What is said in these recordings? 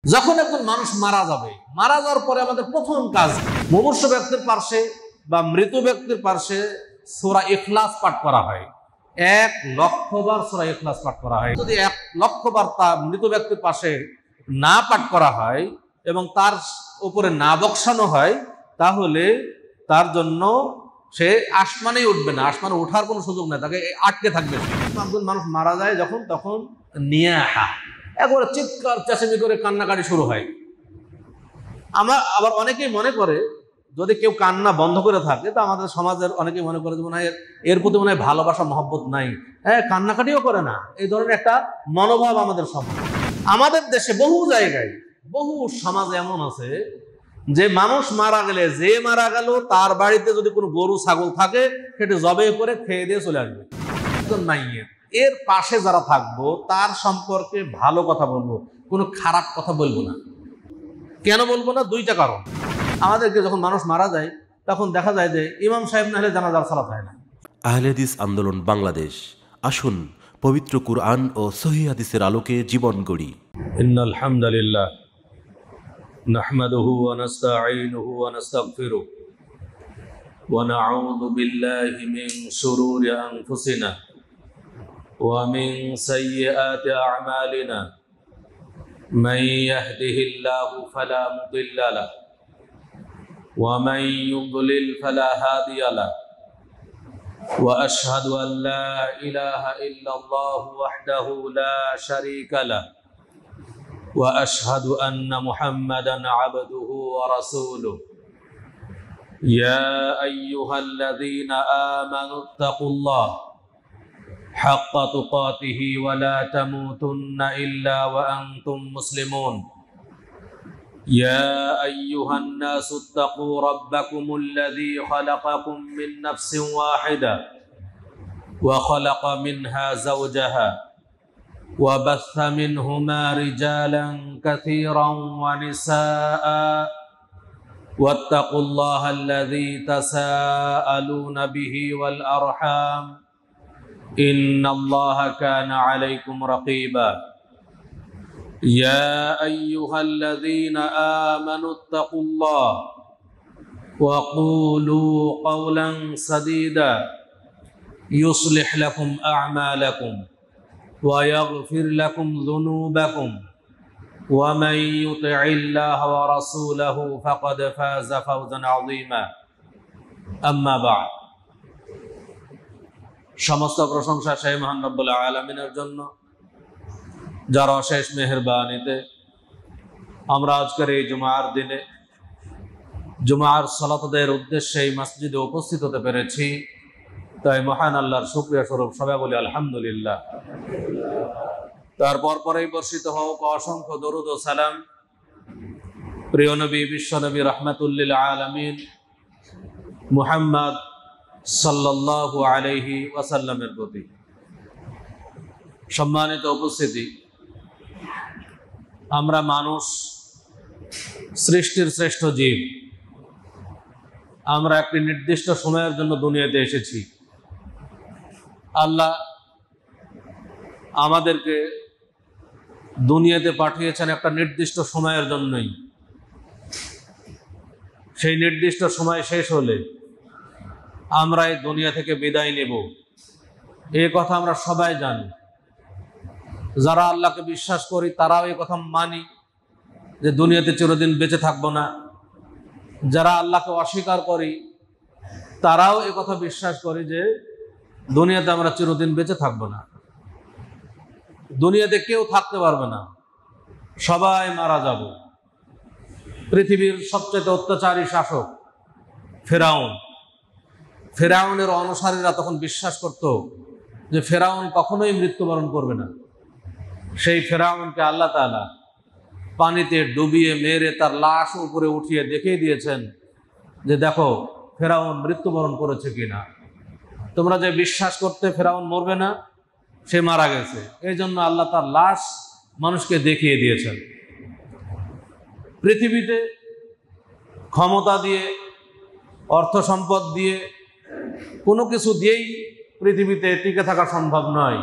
যখন একজন মানুষ মারা যাবে, মারা যাওয়ার পরে আমাদের প্রথম কাজ মুমূর্ষু ব্যক্তির পার্শ্বে বা মৃত ব্যক্তির পার্শ্বে সূরা ইখলাস পাঠ করা হয়। 1,00,000 বার সূরা ইখলাস পাঠ করা হয়। যদি 1,00,000 বার তা মৃত ব্যক্তির পাশে না পাঠ করা হয় এবং তার উপরে না বক্সানো হয়, তাহলে তার জন্য সে আসমানেই উঠবে না, আসমানে ওঠার কোনো সুযোগ নেই, তাকে আটকে থাকবে। একজন মানুষ মারা যায় যখন, তখন নিয়ে আসা একবারে চিৎকার চেঁচামেচি করে কান্নাকাটি শুরু হয়। আবার অনেকেই মনে করে যদি কেউ কান্না বন্ধ করে থাকে, তো আমাদের সমাজের অনেকেই মনে করে যে মনে হয় এর প্রতি মনে হয় ভালোবাসা মহব্বত নাই, কান্নাকাটিও করে না, এই ধরনের একটা মনোভাব আমাদের সমাজ। আমাদের দেশে বহু জায়গায় বহু সমাজ এমন আছে যে মানুষ মারা গেলে, যে মারা গেল তার বাড়িতে যদি কোনো গরু ছাগল থাকে, সেটা জবে করে খেয়ে দিয়ে চলে আসবে। এর পাশে যারা থাকবো তার সম্পর্কে ভালো কথা বলবো, কোনো খারাপ কথা বলবো না। কেন বলবো না? দুইটা কারণ। আমাদেরকে যখন মানুষ মারা যায় তখন দেখা যায় যে ইমাম সাহেব না হলে জানাজার সালাত হয় না। আহলে হাদিস আন্দোলন বাংলাদেশ, আসুন পবিত্র কুরআন ও সহিহ হাদিসের আলোকে জীবন গড়ি। ইন্নাল হামদুলিল্লাহ নাহমাদুহু ওয়া নাস্তাঈনুহু ওয়া নাস্তাগফিরুহু ওয়া নাউযু বিল্লাহি মিন শুরুরি আনফুসিনা ওয়া মিন সাইয়্যাতি আ'মালিনা মান ইয়াহদিহিল্লাহু ফালা মুদিল্লা লাহু ওয়া মান ইউদ্লিল ফালা হাদিয়া লাহু ওয়া আশহাদু আন লা ইলাহা ইল্লাল্লাহু ওয়াহদাহু লা শারীকা লাহু ওয়া আশহাদু আন্না মুহাম্মাদান আবদুহু ওয়া রাসূলুহু ইয়া আইয়ুহাল্লাযীনা আমানুত্তাকুল্লাহ হাক্কা তুকাতিহি ওয়া লা তামুতুন্না ইল্লা ওয়া আনতুম মুসলিমুন ইয়া আইয়ুহান নাসু ইত্তাকু রাব্বাকুমুল্লাযী খালাকাকুম মিন নাফসিন ওয়াহিদা ওয়া খালাকা মিনহা যাওজাহা ওয়া বাসসা মিনহুমা রিজালান কাসীরান ওয়া নিসাআ ওয়াত্তাকুল্লাহাল্লাযী তাসাআলুনা বিহি ওয়াল আরহাম ইন্নাল্লাহা কানা আলাইকুম রাকীবা ইয়া আইয়ুহাল্লাযীনা আমানুত্তাকুল্লাহ ওয়া কুলু কাওলান সাদীদা ইউসলিহ লাকুম আ'মালাকুম ওয়া ইয়াগফির লাকুম যুনুবাকুম ওয়া মান ইউতি'ইল্লাহা ওয়া রাসূলাহু ফাকাদ ফাযা ফাওজান আযীমা। আম্মা বা'দ। সমস্ত প্রশংসা সেই মহান রব্বুল আলামিনের জন্য, যার অশেষ মেহেরবানিতে আমরা আজকের এই জুমার দিনে জুমার সালাত আদায়ের উদ্দেশ্যে এই মসজিদে উপস্থিত হতে পেরেছি। তাই মহান আল্লাহর শুকরিয়া স্বরূপ সবাই বলি আলহামদুলিল্লাহ। তারপর পরেই বর্ষিত হোক অসংখ্য দরুদ ও সালাম প্রিয় নবী, বিশ্ব নবী, রাহমাতুল লিল আলামিন মুহাম্মদ সাল্লাল্লাহু আলাইহি ওয়াসাল্লামের প্রতি। সম্মানিত উপস্থিতি, আমরা মানুষ সৃষ্টির শ্রেষ্ঠ জীব। আমরা একটি নির্দিষ্ট সময়ের জন্য দুনিয়াতে এসেছি। আল্লাহ আমাদেরকে দুনিয়াতে পাঠিয়েছেন একটা নির্দিষ্ট সময়ের জন্যই। সেই নির্দিষ্ট সময় শেষ হলে আমরা এই দুনিয়া থেকে বিদায় নেব, এই কথা আমরা সবাই জানি। যারা আল্লাহকে বিশ্বাস করি তারাও এই কথা মানি যে দুনিয়াতে চিরদিন বেঁচে থাকবো না। যারা আল্লাহকে অস্বীকার করি তারাও এই কথা বিশ্বাস করি যে দুনিয়াতে আমরা চিরদিন বেঁচে থাকবো না, দুনিয়াতে কেউ থাকতে পারবে না, সবাই মারা যাব। পৃথিবীর সবচেয়ে অত্যাচারী শাসক ফেরাউনের অনুসারীরা তখন বিশ্বাস করত যে ফেরাউন কখনোই মৃত্যুবরণ করবে না। সেই ফেরাউনকে আল্লাহ তাআলা পানিতে ডুবিয়ে মেরে তার লাশ উপরে উঠিয়ে দেখিয়ে দিয়েছেন যে দেখো ফেরাউন মৃত্যুবরণ করেছে কিনা। তোমরা যে বিশ্বাস করতে ফেরাউন মরবে না, সে মারা গেছে। এই জন্য আল্লাহ তার লাশ মানুষকে দেখিয়ে দিয়েছেন। পৃথিবীতে ক্ষমতা দিয়ে, অর্থ সম্পদ দিয়ে, কোনো কিছু দিয়েই পৃথিবীতে টিকে থাকা সম্ভব নয়।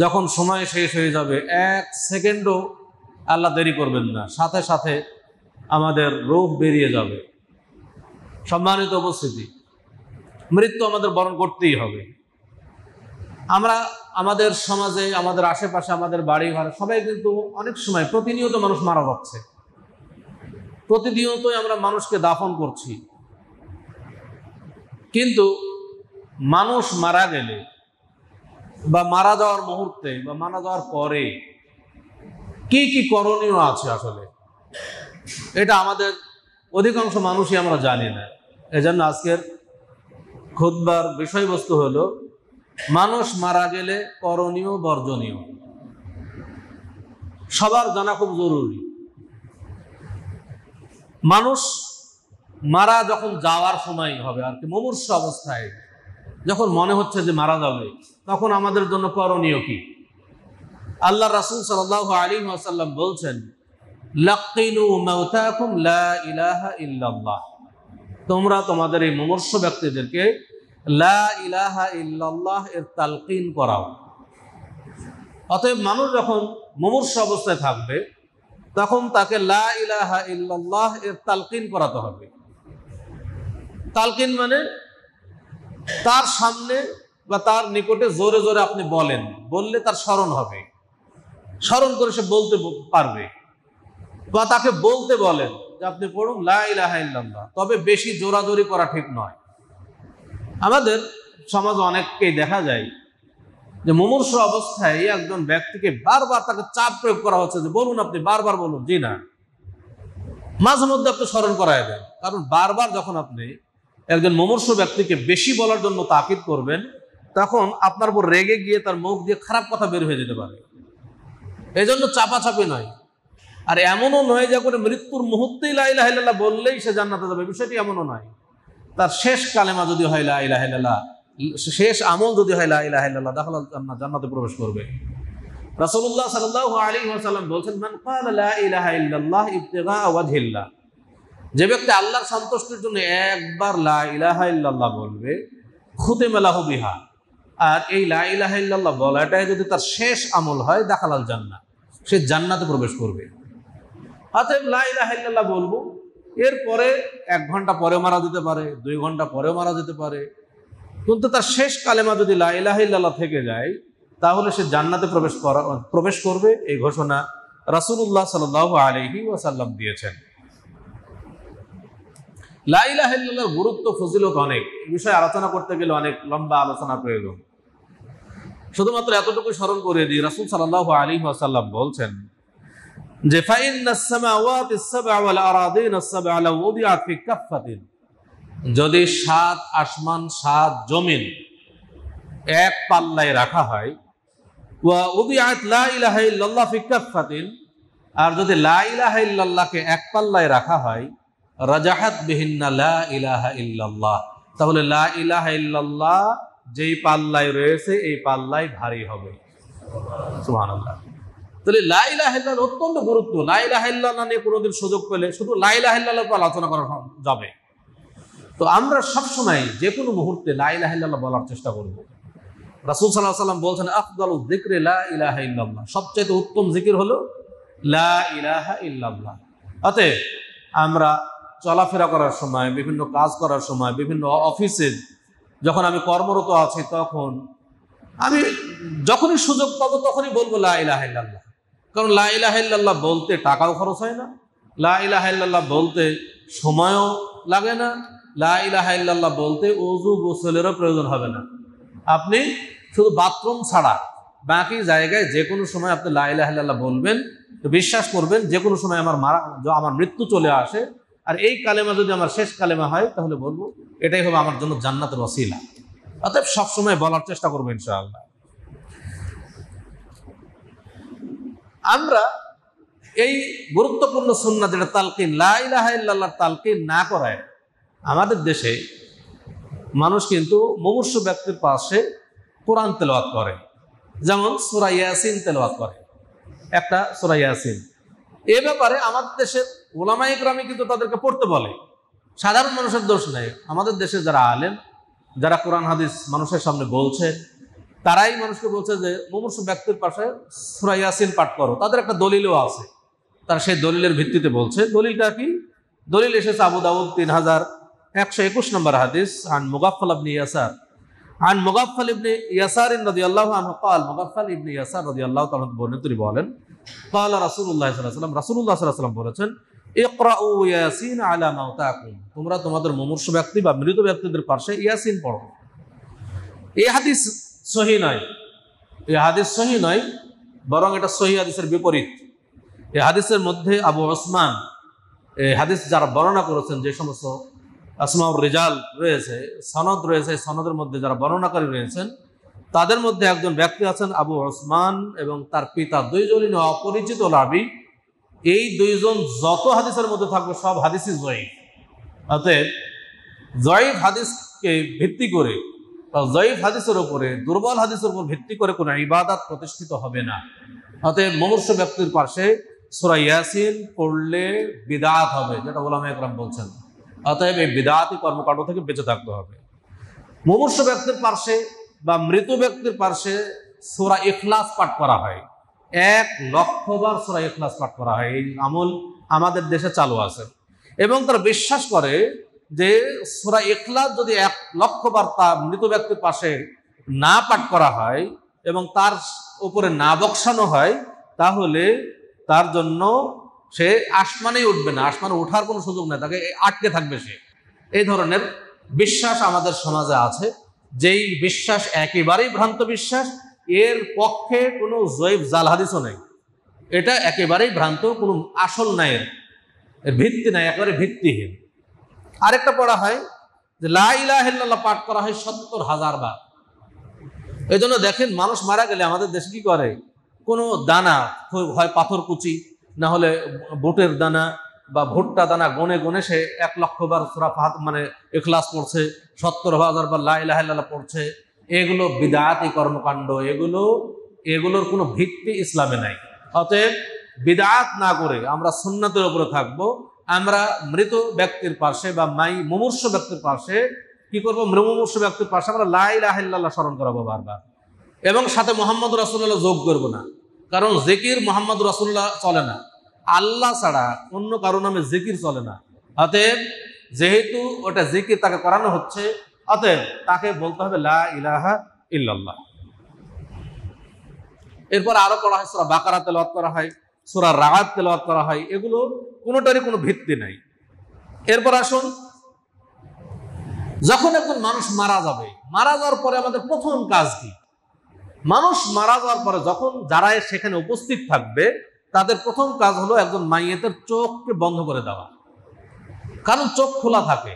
যখন সময় শেষ হয়ে যাবে, 1 সেকেন্ডও আল্লাহ দেরি করবেন না, সাথে সাথে আমাদের রূহ বেরিয়ে যাবে। সম্মানিত উপস্থিতি, মৃত্যু আমাদের বরণ করতেই হবে। আমরা আমাদের সমাজে, আমাদের আশেপাশে, আমাদের বাড়ি ঘরে সবাই কিন্তু অনেক সময় প্রতিনিয়ত মানুষ মারা যাচ্ছে, প্রতিনিয়তই আমরা মানুষকে দাফন করছি। কিন্তু মানুষ মারা গেলে বা মারা যাওয়ার মুহূর্তে বা মারা যাওয়ার পরে কি কি করণীয় আছে আসলে এটা আমাদের অধিকাংশ মানুষই আমরা জানি না। এজন্য আজকের খুতবার বিষয়বস্তু হলো মানুষ মারা গেলে করণীয় বর্জনীয়। সবার জানা খুব জরুরি। মানুষ মারা যখন যাওয়ার সময় হবে আর কি, মুমূর্ষ অবস্থায় যখন মনে হচ্ছে যে মারা যাবে, তখন আমাদের জন্য করণীয় কি? আল্লাহ রাসূল সাল্লাল্লাহু আলাইহি ওয়াসাল্লাম বলছেন, লাকিনু মাউতাকুম লা ইলাহা ইল্লাল্লাহ। তোমরা তোমাদের এই মুমূর্ষ ব্যক্তিদেরকে লা ইলাহা ইল্লাল্লাহ এর তালকিন করাও। অতএব মানুষ যখন মুমূর্ষ অবস্থায় থাকবে তখন তাকে লা ইলাহা ইল্লাল্লাহ এর তালকিন করাতে হবে। তালকিন মানে তার সামনে বা তার নিকটে জোরে জোরে আপনি বলেন, বললে তার স্মরণ হবে, স্মরণ করে সে বলতে পারবে। বা তাকে বলতে বলেন যে আপনি পড়ুন লা ইলাহা ইল্লাল্লাহ, তবে বেশি জোরাজোরি করা ঠিক নয়। আমাদের সমাজে অনেককেই দেখা যায় যে মুমূর্ষ অবস্থায় একজন ব্যক্তিকে বারবার তাকে চাপ প্রয়োগ করা হচ্ছে যে বলুন, আপনি বারবার বলুন। জি না, মাঝে মধ্যে আপনি স্মরণ করায় দেন। কারণ বারবার যখন আপনি একজন মুমূর্ষ ব্যক্তিকে বেশি বলার জন্য তাকিদ করবেন, তখন আপনার উপর রেগে গিয়ে তার মুখ দিয়ে খারাপ কথা বের হয়ে যেতে পারে। এই জন্য চাপাচাপি নয়। আর এমনও নয় যে করে মৃত্যুর মুহূর্তেই লা ইলাহা ইল্লাল্লাহ বললেই সে জান্নাতে যাবে, বিষয়টি এমনও নয়। তার শেষ কালেমা যদি হয় লা ইলাহা ইল্লাল্লাহ, শেষ আমল যদি হয় লা ইলাহা ইল্লাল্লাহ, দাখালাল জান্নাহ, জান্নাতে প্রবেশ করবে। রাসূলুল্লাহ সাল্লাল্লাহু আলাইহি ওয়াসাল্লাম বলেন, মান ক্বালা লা ইলাহা ইল্লাল্লাহ ইবতিগা ওয়াজহিল্লাহ, যে ব্যক্তি আল্লাহর সন্তুষ্টির জন্য একবার লা ইলাহা ইল্লাল্লাহ বলবে, খুতিমা লাহু বিহা, আর এই লা ইলাহা ইল্লাল্লাহ বলাটাই যদি তার শেষ আমল হয়, দাখালাল জান্নাহ, সে জান্নাতে প্রবেশ করবে। অতএব লা ইলাহা ইল্লাল্লাহ বলবো, এরপরে 1 ঘন্টা পরেও মারা যেতে পারে, 2 ঘন্টা পরেও মারা যেতে পারে, কিন্তু তার শেষ কালেমা যদি লা ইলাহা ইল্লাল্লাহ থেকে যায়, তাহলে সে জান্নাতে প্রবেশ করবে। এই ঘোষণা রাসূলুল্লাহ সাল্লাল্লাহু আলাইহি ওয়াসাল্লাম দিয়েছেন। লা ইলাহা ইল্লাল্লাহর গুরুত্ব, ফজিলত অনেক। এই বিষয়ে আলোচনা করতে গেলে অনেক লম্বা আলোচনা প্রয়োজন। শুধুমাত্র এতটুকু স্মরণ করে দিই, রাসূল সাল্লাল্লাহু আলাইহি ওয়াসাল্লাম বলছেন যে ফাইন্নাস সামাওয়াতিস সাবআ ওয়াল আরাদিনাস সাবআ লাউ উদিআত ফি কাফফাতিন, যদি 7 আসমান 7 জমিন এক পাল্লায় রাখা হয়, ওয়া উদিআত লা ইলাহা ইল্লাল্লাহ ফি কাফফাতিন, আর যদি লা ইলাহা ইল্লাল্লাহকে এক পাল্লায় রাখা হয়, রাজাহাত বিহিন্না লা ইলাহা ইল্লাল্লাহ, তাহলে লা ইলাহা ইল্লাল্লাহ যেই পাল্লায় রয়েছে এই পাল্লায় ভারী হবে। সুবহানাল্লাহ। তাহলে লা ইলাহা ইল্লাল্লাহ অত্যন্ত গুরুত্ব। লা ইলাহা ইল্লাল্লাহ নিয়ে কোনোদিন সুযোগ পেলে শুধু লা ইলাহা ইল্লাল্লাহ উপর আলোচনা করা যাবে। তো আমরা সবসময় যে কোনো মুহূর্তে লা ইলাহা ইল্লাল্লাহ বলার চেষ্টা করব। রাসূল সাল্লাল্লাহু আলাইহি ওয়াসাল্লাম বলছেন, আফদালুয যিকরি লা ইলাহা ইল্লাল্লাহ, সবচেয়ে উত্তম জিকির হলো লা ইলাহা ইল্লাল্লাহ। অতএব আমরা চলাফেরা করার সময়, বিভিন্ন কাজ করার সময়, বিভিন্ন অফিসে যখন আমি কর্মরত আছি, তখন আমি যখনই সুযোগ পাবো তখনই বলবো লা ইলাহা ইল্লাল্লাহ। কারণ লা ইলাহা ইল্লাল্লাহ বলতে টাকাও খরচ হয় না, লা ইলাহা ইল্লাল্লাহ বলতে সময়ও লাগে না, লা ইলাহা ইল্লাল্লাহ বলতে ওযু গোসলেরও প্রয়োজন হবে না। আপনি শুধু বাথরুম ছাড়া বাকি জায়গায় যে কোনো সময় আপনি লা ইলাহা ইল্লাল্লাহ বলবেন, তো বিশ্বাস করবেন যে কোনো সময় আমার মৃত্যু চলে আসে, আর এই কালেমা যদি আমার শেষ কালেমা হয়, তাহলে বলবো এটাই হবে আমার জন্য জান্নাতের ওসিলা। অতএব সবসময় বলার চেষ্টা করবো ইনশাআল্লাহ। আমরা এই গুরুত্বপূর্ণ সুন্নাহ যেটা তালকিন, লা ইলাহা ইল্লাল্লাহর তালকিন না করায় আমাদের দেশে মানুষ কিন্তু মুমূর্ষ ব্যক্তির পাশে কোরআন তেলাওয়াত করে, যেমন সূরা ইয়াসিন তেলাওয়াত করে, একটা সূরা ইয়াসিন। এ ব্যাপারে আমাদের দেশের উলামায়ে ইকরাম কিন্তু তাদেরকে পড়তে বলে, সাধারণ মানুষের দোষ নেই। আমাদের দেশে যারা আলেম, যারা কোরআন হাদিস মানুষের সামনে বলছে, তারাই মানুষকে বলছে যে মুমূর্ষ ব্যক্তির পাশে সূরা ইয়াসিন পাঠ করো। তাদের একটা দলিলও আছে তার সেই দলিলের ভিত্তিতে বলছে। দলিলটা কি? দলিল এসেছে আবু দাউদ 3121 নম্বর হাদিস, আন মুগাফফাল ইবনে ইয়াসার, আন মুগাফফাল ইবনে ইয়াসার রাদিয়াল্লাহু আনহু قال মুগাফফাল ইবনে ইয়াসার রাদিয়াল্লাহু তাআলা বলেন, তিনি বলেন قال রাসূলুল্লাহ সাল্লাল্লাহু আলাইহি ওয়াসাল্লাম, রাসূলুল্লাহ সাল্লাল্লাহু আলাইহি ওয়াসাল্লাম বলেছেন, ইকরাউ ইয়াসিন আলা মাউতাকুম, তোমরা তোমাদের মুমূর্ষু ব্যক্তি বা মৃত ব্যক্তিদের পাশে ইয়াসিন পড়ো। এই হাদিস সহিহ নয়, এই হাদিস সহিহ নয়, বরং এটা সহিহ হাদিসের বিপরীত। এই হাদিসের মধ্যে আবু ওসমান, এই হাদিস যারা বর্ণনা করেছেন, যে সমস্ত আসমাউর রিজাল রয়েছে, সনদ রয়েছে, সনদের মধ্যে যারা বর্ণনাকারী রয়েছেন, তাদের মধ্যে একজন ব্যক্তি আছেন আবু ওসমান এবং তার পিতা, দুইজনই অপরিচিত রাবী। এই দুইজন যত হাদিসের মধ্যে থাকবে সব হাদিসই জয়ীফ। অতএব জয়ীফ হাদিসকে ভিত্তি করে, জয়ীফ হাদিসের উপরে, দুর্বল হাদিসের উপর ভিত্তি করে কোনো ইবাদত প্রতিষ্ঠিত হবে না। অতএব মুমূর্ষু ব্যক্তির পাশে সূরা ইয়াসিন পড়লে বিদআত হবে, যেটা উলামায়ে কেরাম বলছেন। অতএব এই বিদআতি কর্মকাণ্ড থেকে বেঁচে থাকতে হবে। মুমূর্ষু ব্যক্তির পাশে বা মৃত ব্যক্তির পাশে সূরা ইখলাস পাঠ করা হয়, 1,00,000 বার সূরা ইখলাস পাঠ করা হয়। এই আমল আমাদের দেশে চালু আছে এবং তারা বিশ্বাস করে যে সূরা ইখলাস যদি 1,00,000 বার তা মৃত ব্যক্তির পাশে না পাঠ করা হয় এবং তার উপরে না বক্সানো হয়, তাহলে তার জন্য সে আসমানেই উঠবে না, আসমানে ওঠার কোনো সুযোগ নেই, তাকে আটকে থাকবে সে। এই ধরনের বিশ্বাস আমাদের সমাজে আছে, যেই বিশ্বাস একেবারেই ভ্রান্ত বিশ্বাস। এর পক্ষে কোনো জয়ীফ জাল হাদিসও নেই, এটা একেবারেই ভ্রান্ত, কোনো আসল নাই, এর ভিত্তি নাই, একেবারে ভিত্তিহীন। আরেকটা পড়া হয় যে লা ইলাহা ইল্লাল্লাহ পাঠ করা হয় 70,000 বার। এই জন্য দেখেন, মানুষ মারা গেলে আমাদের দেশে কি করে, কোনো দানা, হয় পাথর কুচি, না হলে বুটের দানা বা ভুট্টা দানা গনে গনে সে 1,00,000 বার সূরা মানে ইখলাস পড়ছে, 70,000 বার লা ইলাহা ইল্লাল্লাহ পড়ছে। এগুলো বিদআতি কর্মকাণ্ড, এগুলোর কোনো ভিত্তি ইসলামে নাই। অতএব বিদআত না করে আমরা সুন্নাতের উপরে থাকবো। আমরা মৃত ব্যক্তির পাশে বা মুমূর্ষু ব্যক্তির পাশে কি করবো, মুমূর্ষু ব্যক্তির পাশে আমরা লা ইলাহা ইল্লাল্লাহ স্মরণ করাবো বারবার, এবং সাথে মুহাম্মদ রাসূলুল্লাহ যোগ করবো না। কারণ জিকির মুহাম্মদ রাসূলুল্লাহ চলে না, আল্লাহ ছাড়া অন্য কারো নামে জিকির চলে না। অতএব যেহেতু ওটা জিকির তাকে করানো হচ্ছে, অতএব তাকে বলতে হবে লা ইলাহা ইল্লাল্লাহ। এরপর আরো পড়া হয়, সূরা বাকারা তেলাওয়াত করা হয়, সূরা রা'দ তেলাওয়াত করা হয়। এগুলো কোনোটারই কোনো ভিত্তি নাই। এরপর আসুন, যখন একজন মানুষ মারা যাবে, মারা যাওয়ার পরে আমাদের প্রথম কাজ কি? মানুষ মারা যাওয়ার পরে যখন যারা সেখানে উপস্থিত থাকবে, তাদের প্রথম কাজ হলো একজন মাইয়েতের চোখকে বন্ধ করে দেওয়া, কারণ চোখ খোলা থাকে,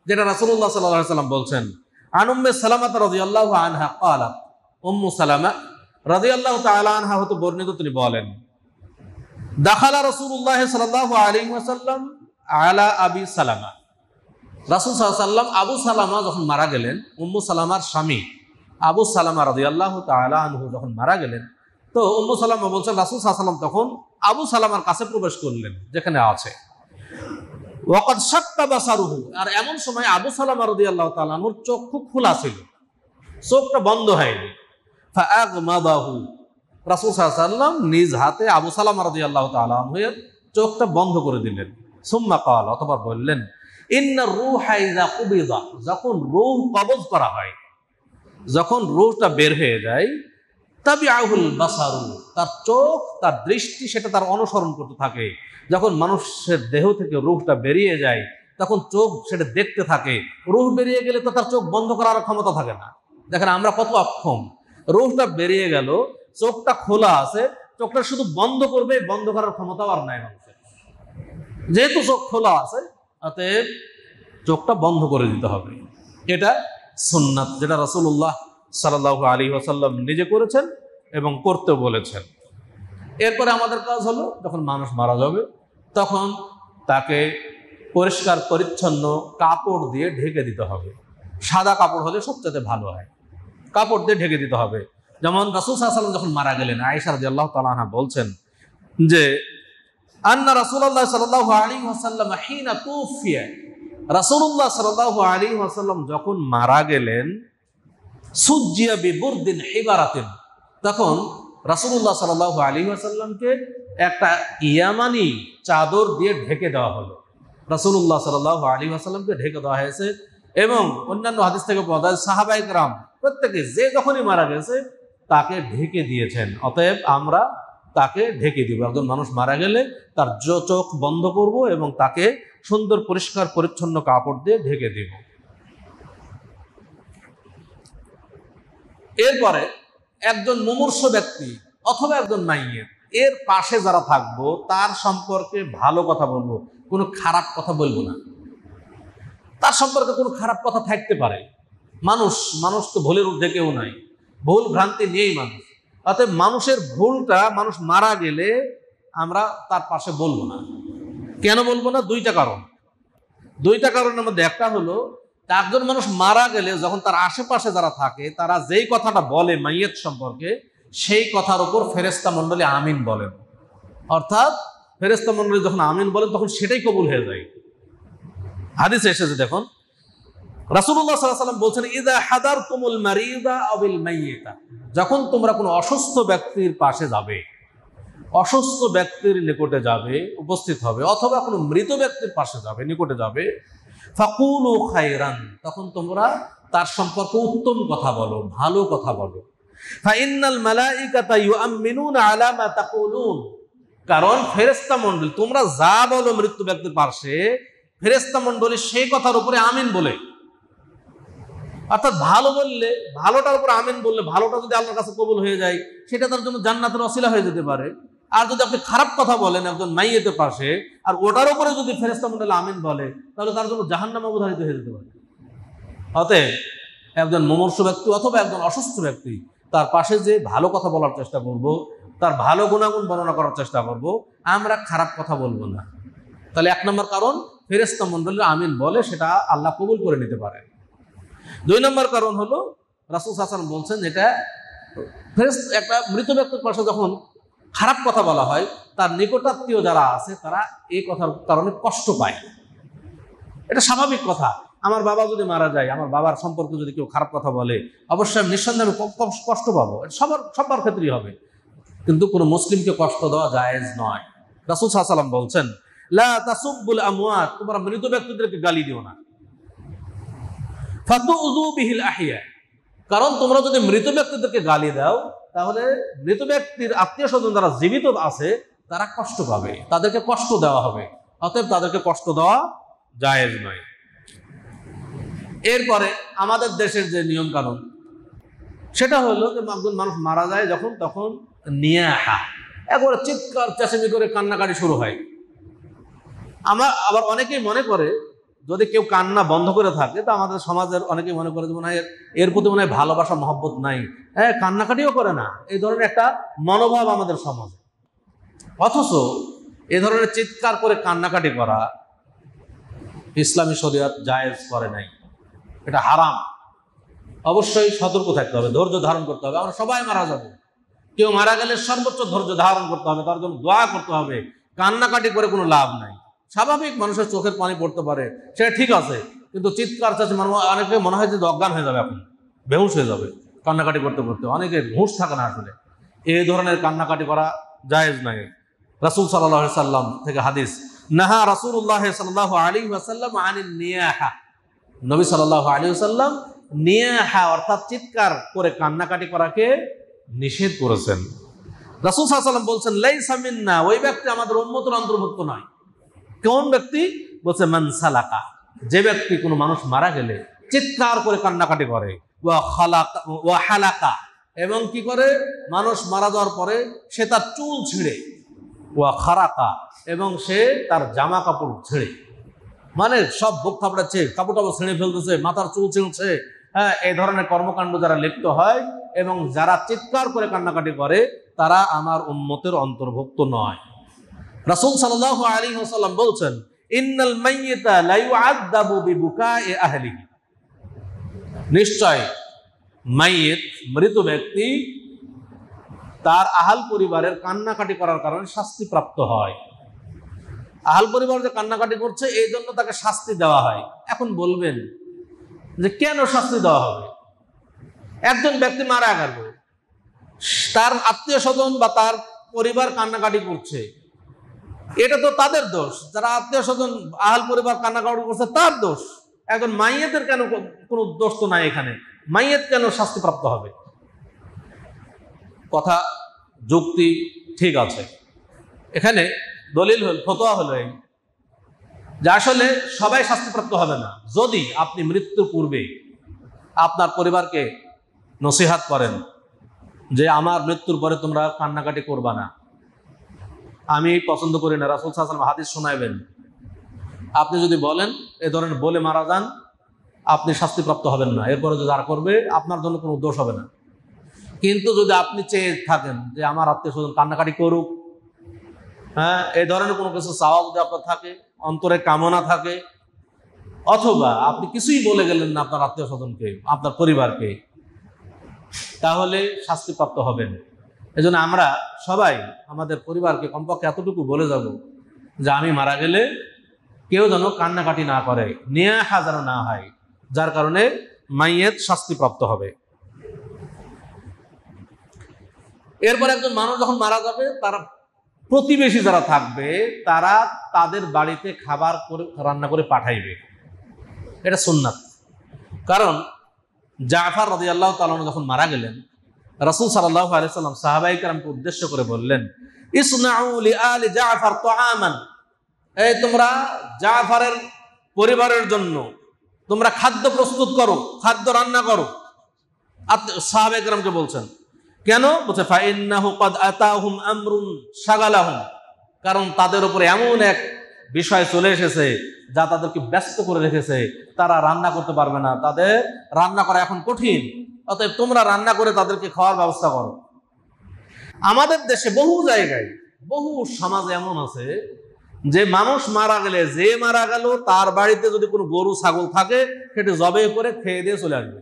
যেটা রাসূলুল্লাহ সাল্লাল্লাহু আলাইহি ওয়াসাল্লাম বলছেন। আন উম্মে সালামা রাদিয়াল্লাহু আনহা ক্বালাত, উম্মু সালামা রাদিয়াল্লাহু তাআলা আনহা হতে বর্ণিত, তিনি বলেন, দাখালা রাসূলুল্লাহ সাল্লাল্লাহু আলাইহি ওয়াসাল্লাম আলা আবি সালামা, রাসূল সাল্লাল্লাহু আলাইহি ওয়াসাল্লাম আবু সালামা যখন মারা গেলেন, উম্মু সালামার স্বামী আবু সালামা রাদিয়াল্লাহু তাআলা আনহু যখন মারা গেলেন, তো উম্মু সালামা বলছেন রাসূল সাল্লাল্লাহু আলাইহি ওয়াসাল্লাম তখন আবু সালামার কাছে প্রবেশ করলেন, যেখানে আছে। ওয়াকাদ শাক্কা বাসারুহু, আর এমন সময় আবু সালামা রাদিয়াল্লাহু তাআলা আনহুর চোখ খুব খোলা ছিল, চোখটা বন্ধ হয়নি। ফাআগমাদাহু, রাসূল সাল্লাল্লাহু আলাইহি ওয়াসাল্লাম নিজ হাতে আবু সালামা রাদিয়াল্লাহু তাআলা আনহুর চোখটা বন্ধ করে দিলেন। সুম্মা ক্বাল, অতঃপর বললেন, ইন্নার রূহা ইযা কুবিদা, যখন রূহ কবজ করা হয়, যখন রূহটা বের হয়ে যায়, তাবিআহুল বাসারু, তার চোখ, তার দৃষ্টি সেটা তার অনুসরণ করতে থাকে। যখন মানুষের দেহ থেকে রূহটা বেরিয়ে যায়, তখন চোখ সেটা দেখতে থাকে। রূহ বেরিয়ে গেলে তো তার চোখ বন্ধ করার ক্ষমতা থাকে না। দেখেন আমরা কত অক্ষম, রূহটা বেরিয়ে গেল, চোখটা খোলা আছে, চোখটা শুধু বন্ধ করবে, বন্ধ করার ক্ষমতাও আর নাই মানুষের। যেহেতু চোখ খোলা আছে, অতএব চোখটা বন্ধ করে দিতে হবে। এটা সুন্নাত, যেটা রাসূলুল্লাহ সাল্লাল্লাহু আলাইহি ওয়াসাল্লাম নিজে করেছেন এবং করতে বলেছেন। এরপরে আমাদের কাজ হলো, যখন মানুষ মারা যাবে তখন তাকে পরিষ্কার পরিচ্ছন্ন কাপড় দিয়ে ঢেকে দিতে হবে। সাদা কাপড় হলে সবচেয়ে ভালো হয়, কাপড় দিয়ে ঢেকে দিতে হবে। যেমন রাসূল সাল্লাল্লাহু আলাইহি ওয়াসাল্লাম যখন মারা গেলেন, আয়েশা রাদিয়াল্লাহু তাআলা আনহা বলছেন যে আন্না রাসূলুল্লাহ সাল্লাল্লাহু আলাইহি ওয়াসাল্লাম হিনা তুফিয়া, রাসূলুল্লাহ সাল্লাল্লাহু আলাইহি ওয়াসাল্লাম যখন মারা গেলেন, সুজ্জিয়া বিবুরদিন হিবারাতিন, তখন রাসূলুল্লাহ সাল্লাল্লাহু আলাইহি ওয়াসাল্লামকে একটা ইয়ামানি চাদর দিয়ে ঢেকে দেওয়া হলো। রাসূলুল্লাহ সাল্লাল্লাহু আলাইহি ওয়াসাল্লামকে ঢেকে দেওয়া হয়েছে। এবং অন্যান্য হাদিস থেকে পাওয়া যায় সাহাবায়ে কেরাম প্রত্যেকে যে যখনই মারা গেছে তাকে ঢেকে দিয়েছেন। অতএব আমরা তাকে ঢেকে দিব। একজন মানুষ মারা গেলে তার চোখ বন্ধ করব এবং তাকে সুন্দর পরিষ্কার পরিচ্ছন্ন কাপড় দিয়ে ঢেকে দিব। এরপরে একজন মুমূর্ষ ব্যক্তি অথবা একজন মাইয়ের এর পাশে যারা থাকবো তার সম্পর্কে ভালো কথা বলবো, কোনো খারাপ কথা বলবো না। তার সম্পর্কে কোনো খারাপ কথা থাকতে পারে, মানুষ তো ভুলের ঊর্ধ্বে কেউ নাই, ভুল ভ্রান্তি নিয়েই মানুষ। অতএব মানুষের ভুলটা, মানুষ মারা গেলে আমরা তার পাশে বলবো না। কেন বলবো না? দুইটা কারণের মধ্যে একটা হলো, একজন মানুষ মারা গেলে যখন তার আশেপাশে যারা থাকে তারা যেই কথাটা বলে মাইয়ত সম্পর্কে, সেই কথার উপর ফেরেশতা মণ্ডলী আমিন বলেন। অর্থাৎ ফেরেশতা মণ্ডলী যখন আমিন বলেন তখন সেটাই কবুল হয়ে যায়। হাদিসে এসেছে, দেখুন রাসূলুল্লাহ সাল্লাল্লাহু আলাইহি ওয়াসাল্লাম বলছেন, ইযা হাদারতুমুল মারিদা আবিল মাইয়িতা, যখন তোমরা কোনো অসুস্থ ব্যক্তির পাশে যাবে, অসুস্থ ব্যক্তির নিকটে যাবে, উপস্থিত হবে, অথবা কোনো মৃত ব্যক্তির পাশে যাবে, নিকটে যাবে, ফাকুলু খায়রান, তখন তোমরা তার সম্পর্কে উত্তম কথা বলো, ভালো কথা বলো। ফাইন্নাল মালাইকাতা ইউআমিনুনা আলা মা তাকুলুন, কারণ ফেরেশতা মণ্ডলী তোমরা যা বলো মৃত্যু ব্যক্তির পাশে, ফেরেশতা মণ্ডলী সেই কথার উপরে আমিন বলে। অর্থাৎ ভালো বললে, ভালোটার উপর আমিন বললে, ভালোটা যদি আল্লাহর কাছে কবুল হয়ে যায় সেটা তার জন্য জান্নাতের ওসিলা হয়ে যেতে পারে। আর যদি আপনি খারাপ কথা বলেন একজন মাইয়েতের পাশে, আর ওটার উপরে যদি ফেরেশতা মণ্ডলী আমিন বলে, তাহলে তার জন্য জাহান্নাম অবধারিত হয়ে যেতে পারে। অতএব একজন মুমূর্ষ ব্যক্তি অথবা একজন অসুস্থ ব্যক্তি, তার পাশে যে ভালো কথা বলার চেষ্টা করব, তার ভালো গুণাগুণ বর্ণনা করার চেষ্টা করব, আমরা খারাপ কথা বলবো না। তাহলে এক নম্বর কারণ, ফেরেশতা মণ্ডলীর আমিন বলে সেটা আল্লাহ কবুল করে নিতে পারে। দুই নম্বর কারণ হলো, রাসূল সাল্লাল্লাহু আলাইহি ওয়াসাল্লাম বলছেন, এটা একটা মৃত ব্যক্তির পাশে যখন খারাপ কথা বলা হয়, তার নিকটাত্মীয় যারা আছে তারা এই কথার কারণে কষ্ট পায়। এটা স্বাভাবিক কথা। আমার বাবা যদি মারা যায়, আমার বাবার সম্পর্কে যদি কেউ খারাপ কথা বলে, অবশ্যই আমি নিঃসন্দেহে কষ্ট পাবো, সবার ক্ষেত্রেই হবে। কিন্তু কোনো মুসলিমকে কষ্ট দেওয়া জায়েজ নয়। রাসূল সাল্লাল্লাহু আলাইহি ওয়াসাল্লাম বলছেন, লা তাসুব্বুল আমওয়াত, তোমরা মৃত ব্যক্তিদেরকে গালি দিও না। ফাতুযু বিহিল আহিয়া, কারণ তোমরা যদি মৃত ব্যক্তিদেরকে গালি দাও তাহলে মৃত ব্যক্তির আত্মীয় স্বজন যারা জীবিত আছে তারা কষ্ট পাবে, তাদেরকে কষ্ট দেওয়া হবে। অতএব তাদেরকে কষ্ট দেওয়া জায়েজ নয়। এরপরে আমাদের দেশের যে নিয়ম কানুন, সেটা হলো যে একজন মানুষ মারা যায় যখন, তখন নিয়াহা, একবারে চিৎকার চেঁচামেচি করে কান্নাকাটি শুরু হয়। আবার অনেকেই মনে করে যদি কেউ কান্না বন্ধ করে থাকে, তো আমাদের সমাজের অনেকেই মনে করে যে মনে হয় এর প্রতি মনে হয় ভালোবাসা মহব্বত নাই, কান্নাকাটিও করে না, এই ধরনের একটা মনোভাব আমাদের সমাজে। অথচ এ ধরনের চিৎকার করে কান্নাকাটি করা ইসলামী শরীয়ত জায়েজ করে নাই, এটা হারাম। অবশ্যই সতর্ক থাকতে হবে, ধৈর্য ধারণ করতে হবে। আমরা সবাই মারা যাবো, কেউ মারা গেলে সর্বোচ্চ ধৈর্য ধারণ করতে হবে, তার জন্য দোয়া করতে হবে। কান্নাকাটি করে কোনো লাভ নাই। স্বাভাবিক মানুষের চোখের পানি পড়তে পারে, সেটা ঠিক আছে, কিন্তু চিৎকার চাচ্ছে মানুষ, অনেকে মনে হয় যে অজ্ঞান হয়ে যাবে, এখন বেহুশ হয়ে যাবে কান্নাকাটি করতে করতে, অনেকের হুঁশ থাকে না। আসলে এই ধরনের কান্নাকাটি করা জায়েজ নাই। রাসূল সাল্লাল্লাহু আলাইহি ওয়াসাল্লাম থেকে হাদিস, নাহা রাসূলুল্লাহ সাল্লাল্লাহু আলাইহি ওয়াসাল্লাম আনিন নিয়াহা, নবী সাল্লাল্লাহু আলাইহি ওয়াসাল্লাম নিয়াহা অর্থাৎ চিৎকার করে কান্নাকাটি করাকে নিষেধ করেছেন। রাসূল সাল্লাল্লাহু আলাইহি ওয়াসাল্লাম বলছেন, লাইসা মিন্না, ওই ব্যক্তি আমাদের উম্মতের অন্তর্ভুক্ত নয়। কোন ব্যক্তি? বলছে মান সালাকা, যে ব্যক্তি কোনো মানুষ মারা গেলে চিৎকার করে কান্নাকাটি করে, ওয়া হালাকা, এবং কি করে, মানুষ মারা যাওয়ার পরে সে তার চুল ছিঁড়ে, ওয়া খারাকা, এবং সে তার জামা কাপড় ছিঁড়ে, মানে সব বুক থাপড়াচ্ছে, কাপড় টাপড় ছিঁড়ে ফেলতেছে, মাথার চুল ছিঁড়ছে, এই ধরনের কর্মকাণ্ড যারা লিপ্ত হয় এবং যারা চিৎকার করে কান্নাকাটি করে, তারা আমার উম্মতের অন্তর্ভুক্ত নয়। রাসূল সাল্লাল্লাহু আলাইহি ওয়াসাল্লাম বলছেন, ইন্নাল মাইয়িতা লা ইউআযাবু বিবুকাই আহলিহি, নিশ্চয় মাইয়িত মৃত ব্যক্তি তার আহাল পরিবারের কান্নাকাটি করার কারণে শাস্তি প্রাপ্ত হয়। আহাল পরিবার যে কান্নাকাটি করছে এই জন্য তাকে শাস্তি দেওয়া হয়। এখন বলবেন যে কেন শাস্তি দেওয়া হবে? একজন ব্যক্তি মারা গেল, তার আত্মীয় স্বজন বা তার পরিবার কান্নাকাটি করছে, এটা তো তাদের দোষ। যারা আত্মীয় স্বজন আহাল পরিবার কান্নাকাটি করছে তার দোষ। এখন মাইয়েতের কেন কোনো দোষ তো নাই এখানে, মাইয়েত কেন শাস্তিপ্রাপ্ত হবে? কথা যুক্তি ঠিক আছে। এখানে দলিল হল, ফতোয়া হলো এই যে আসলে সবাই শাস্তিপ্রাপ্ত হবে না। যদি আপনি মৃত্যুর পূর্বে আপনার পরিবারকে নসিহাত করেন যে আমার মৃত্যুর পরে তোমরা কান্নাকাটি করবা না, আমি পছন্দ করি না, রাসূল সাল্লাল্লাহু আলাইহি ওয়াসাল্লাম হাদিস শোনাবেন, আপনি যদি বলেন এ ধরনের বলে মারা যান, আপনি শাস্তিপ্রাপ্ত হবেন না। এরপরে যদি আর করবে আপনার জন্য কোনো দোষ হবে না। কিন্তু যদি আপনি চেয়ে থাকেন যে আমার আত্মীয় স্বজন কান্নাকাটি করুক, হ্যাঁ, এই ধরনের কোনো কিছু চাওয়া যদি আপনার থাকে, অন্তরে কামনা থাকে, অথবা আপনি কিছুই বলে গেলেন না আপনার আত্মীয় স্বজনকে, আপনার পরিবারকে, তাহলে শাস্তিপ্রাপ্ত হবেন। এজন্য আমরা সবাই আমাদের পরিবারকে কমপক্ষে এতটুকু বলে যাব যে আমি মারা গেলে কেউ যেন কান্নাকাটি না করে, নিয়াহা যেন না হয়, যার কারণে মাইয়েত শাস্তিপ্রাপ্ত হবে। এরপর একজন মানুষ যখন মারা যাবে, তার প্রতিবেশী যারা থাকবে তারা তাদের বাড়িতে খাবার করে রান্না করে পাঠাইবে, এটা সুন্নাত। কারণ জাফর রাদিয়াল্লাহু তাআলা আনহু যখন মারা গেলেন, রাসূল সাল্লাল্লাহু আলাইহি ওয়াসাল্লাম সাহাবায়ে কেরামকে উদ্দেশ্য করে বললেন, ইসনাউ লিআলি জাফর তাআমান, এই তোমরা জাফরের পরিবারের জন্য তোমরা খাদ্য প্রস্তুত করো, খাদ্য রান্না করো। সাহাবায়ে কেরামকে বলছেন কেন? বলছে ফাইন্নাহু ক্বাদ আতাহুম আমরুন শাগালাহুম, কারণ তাদের উপরে এমন এক বিষয় চলে এসেছে যা তাদেরকে ব্যস্ত করে রেখেছে, তারা রান্না করতে পারবে না, তাদের রান্না করা এখন কঠিন, অতএব তোমরা রান্না করে তাদেরকে খাওয়ার ব্যবস্থা করো। আমাদের দেশে বহু জায়গায়, বহু সমাজে এমন আছে যে মানুষ মারা গেলে, যে মারা গেল তার বাড়িতে যদি কোনো গরু ছাগল থাকে সেটা জবে করে খেয়ে দিয়ে চলে আসবে।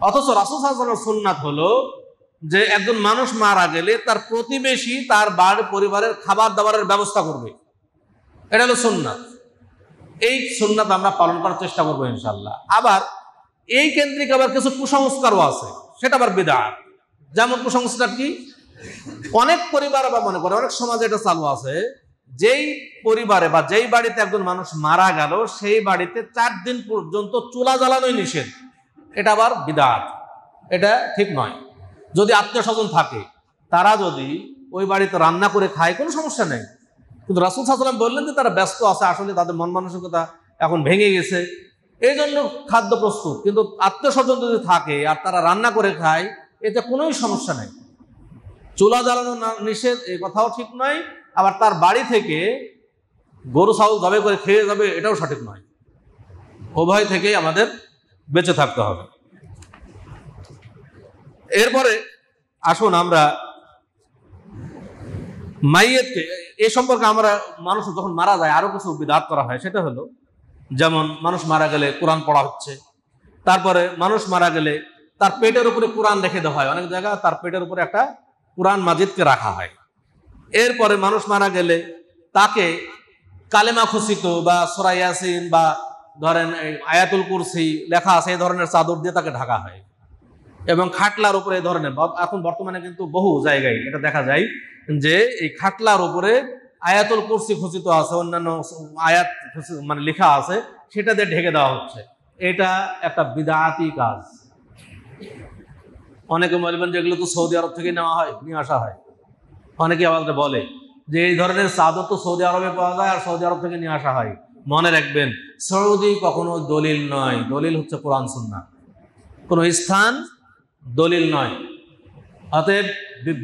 অথচ রাসূল সাল্লাল্লাহু আলাইহি ওয়াসাল্লামের সুন্নাত হলো যে একজন মানুষ মারা গেলে তার প্রতিবেশী তার বাড়ির পরিবারের খাবার দাবারের ব্যবস্থা করবে, এটা হলো সুন্নাত। এই সুন্নাত আমরা পালন করার চেষ্টা করবো ইনশাআল্লাহ। আবার এই কেন্দ্রিক আবার কিছু কুসংস্কারও আছে, সেটা আবার বিদআত। যেমন কুসংস্কার কি? অনেক পরিবার আবার মনে করে, অনেক সমাজে এটা চালু আছে, যেই পরিবারে বা যেই বাড়িতে একজন মানুষ মারা গেল সেই বাড়িতে 4 দিন পর্যন্ত চুলা জ্বালানোই নিষেধ। এটা আবার বিদআত, এটা ঠিক নয়। যদি আত্মীয় স্বজন থাকে তারা যদি ওই বাড়িতে রান্না করে খায় কোনো সমস্যা নেই, কিন্তু রাসূল সাল্লাল্লাহু আলাইহি ওয়াসাল্লাম বললেন যে তারা ব্যস্ত আছে, আসলে তাদের মন মানসিকতা এখন ভেঙে গেছে, এই জন্য খাদ্য প্রস্তুত। কিন্তু আত্মীয় স্বজন যদি থাকে আর তারা রান্না করে খায়, এতে কোনোই সমস্যা নেই। চুলা জ্বালানো নিষেধ, এই কথাও ঠিক নয়। আবার তার বাড়ি থেকে গরু ছাগল জবাই করে খেয়ে যাবে, এটাও সঠিক নয়। উভয় থেকেই আমাদের বেঁচে থাকতে হবে। এরপরে আসুন আমরা মাইয়েতকে, এ সম্পর্কে আমরা, মানুষ যখন মারা যায় আরো কিছু বিদআত করা হয়। সেটা হলো, যেমন মানুষ মারা গেলে কোরআন পড়া হচ্ছে, তারপরে মানুষ মারা গেলে তার পেটের উপরে কোরআন রেখে দেওয়া হয়, অনেক জায়গায় তার পেটের উপরে একটা কোরআন মাজিদকে রাখা হয়। এরপরে মানুষ মারা গেলে তাকে কালেমা খচিত বা সূরা ইয়াসিন বা ধরেন আয়াতুল কুরসি লেখা আছে এই ধরনের চাদর দিয়ে তাকে ঢাকা হয়, এবং খাটলার উপরে এই ধরনের, এখন বর্তমানে কিন্তু বহু জায়গায় এটা দেখা যায় যে এই খাটলার উপরে আয়াতুল কুরসি খচিত আছে, অন্যান্য আয়াত মানে লেখা আছে, সেটা দিয়ে ঢেকে দেওয়া হচ্ছে। এটা একটা বিদআতি কাজ। অনেকে বলবেন যে এগুলো তো সৌদি আরব থেকে নিয়ে আসা হয়। অনেকে আবার বলে যে এই ধরনের চাদর তো সৌদি আরবে পাওয়া যায় আর সৌদি আরব থেকে নিয়ে আসা হয়। মনে রাখবেন, সৌদি কখনো দলিল নয়, দলিল হচ্ছে কোরআন সুন্নাহ, কোনো স্থান দলিল নয়। অতএব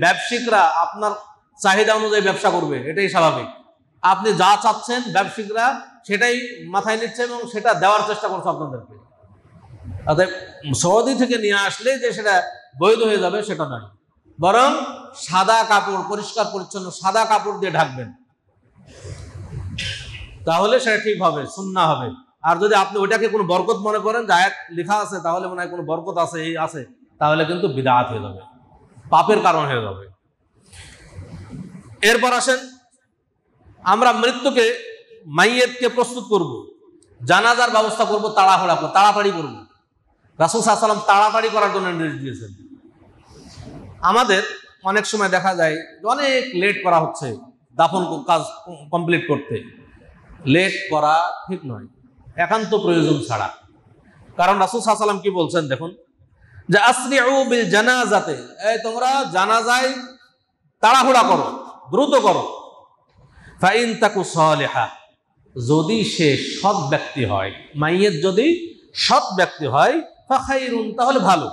ব্যবসায়িকরা আপনার চাহিদা অনুযায়ী ব্যবসা করবে, এটাই স্বাভাবিক। আপনি যা চাচ্ছেন ব্যবসায়িকরা সেটাই মাথায় নিচ্ছে এবং সেটা দেওয়ার চেষ্টা করছে আপনাদেরকে। অতএব সৌদি থেকে নিয়ে আসলে যে সেটা বৈধ হয়ে যাবে সেটা নয়, বরং সাদা কাপড়, পরিষ্কার পরিচ্ছন্ন সাদা কাপড় দিয়ে ঢাকবেন, তাহলে সেটা ঠিক হবে, সুন্নাহ হবে। আর যদি আপনি ওইটাকে কোনো বরকত মনে করেন, যে আয়াত লেখা আছে তাহলে মনে হয় কোনো বরকত আছে, এই আছে, তাহলে কিন্তু বিদআত হয়ে যাবে, পাপের কারণ হয়ে যাবে। এরপর আসেন, আমরা মৃত্যুকে, মাইয়েতকে প্রস্তুত করব, জানাজার ব্যবস্থা করব, তাড়াতাড়ি করব। রাসূল সাল্লাল্লাহু আলাইহি ওয়াসাল্লাম তাড়াতাড়ি করার জন্য নির্দেশ দিয়েছেন। আমাদের অনেক সময় দেখা যায় অনেক লেট করা হচ্ছে দাফন কাজ কমপ্লিট করতে। লেট করা ঠিক নয়, একান্ত প্রয়োজন ছাড়া। কারণ রাসূল সাল্লাল্লাহু আলাইহি ওয়াসাল্লাম কি বলছেন দেখুন, যে আসরিউ বিল জানাজাতে, এই তোমরা জানাজায় তাড়াহুড়া করো, দ্রুত করো। ফাইন তাকু সালিহা, যদি সে সৎ ব্যক্তি হয়, মাইয়েত যদি সৎ ব্যক্তি হয়, ফাখাইরুন, তাহলে ভালো।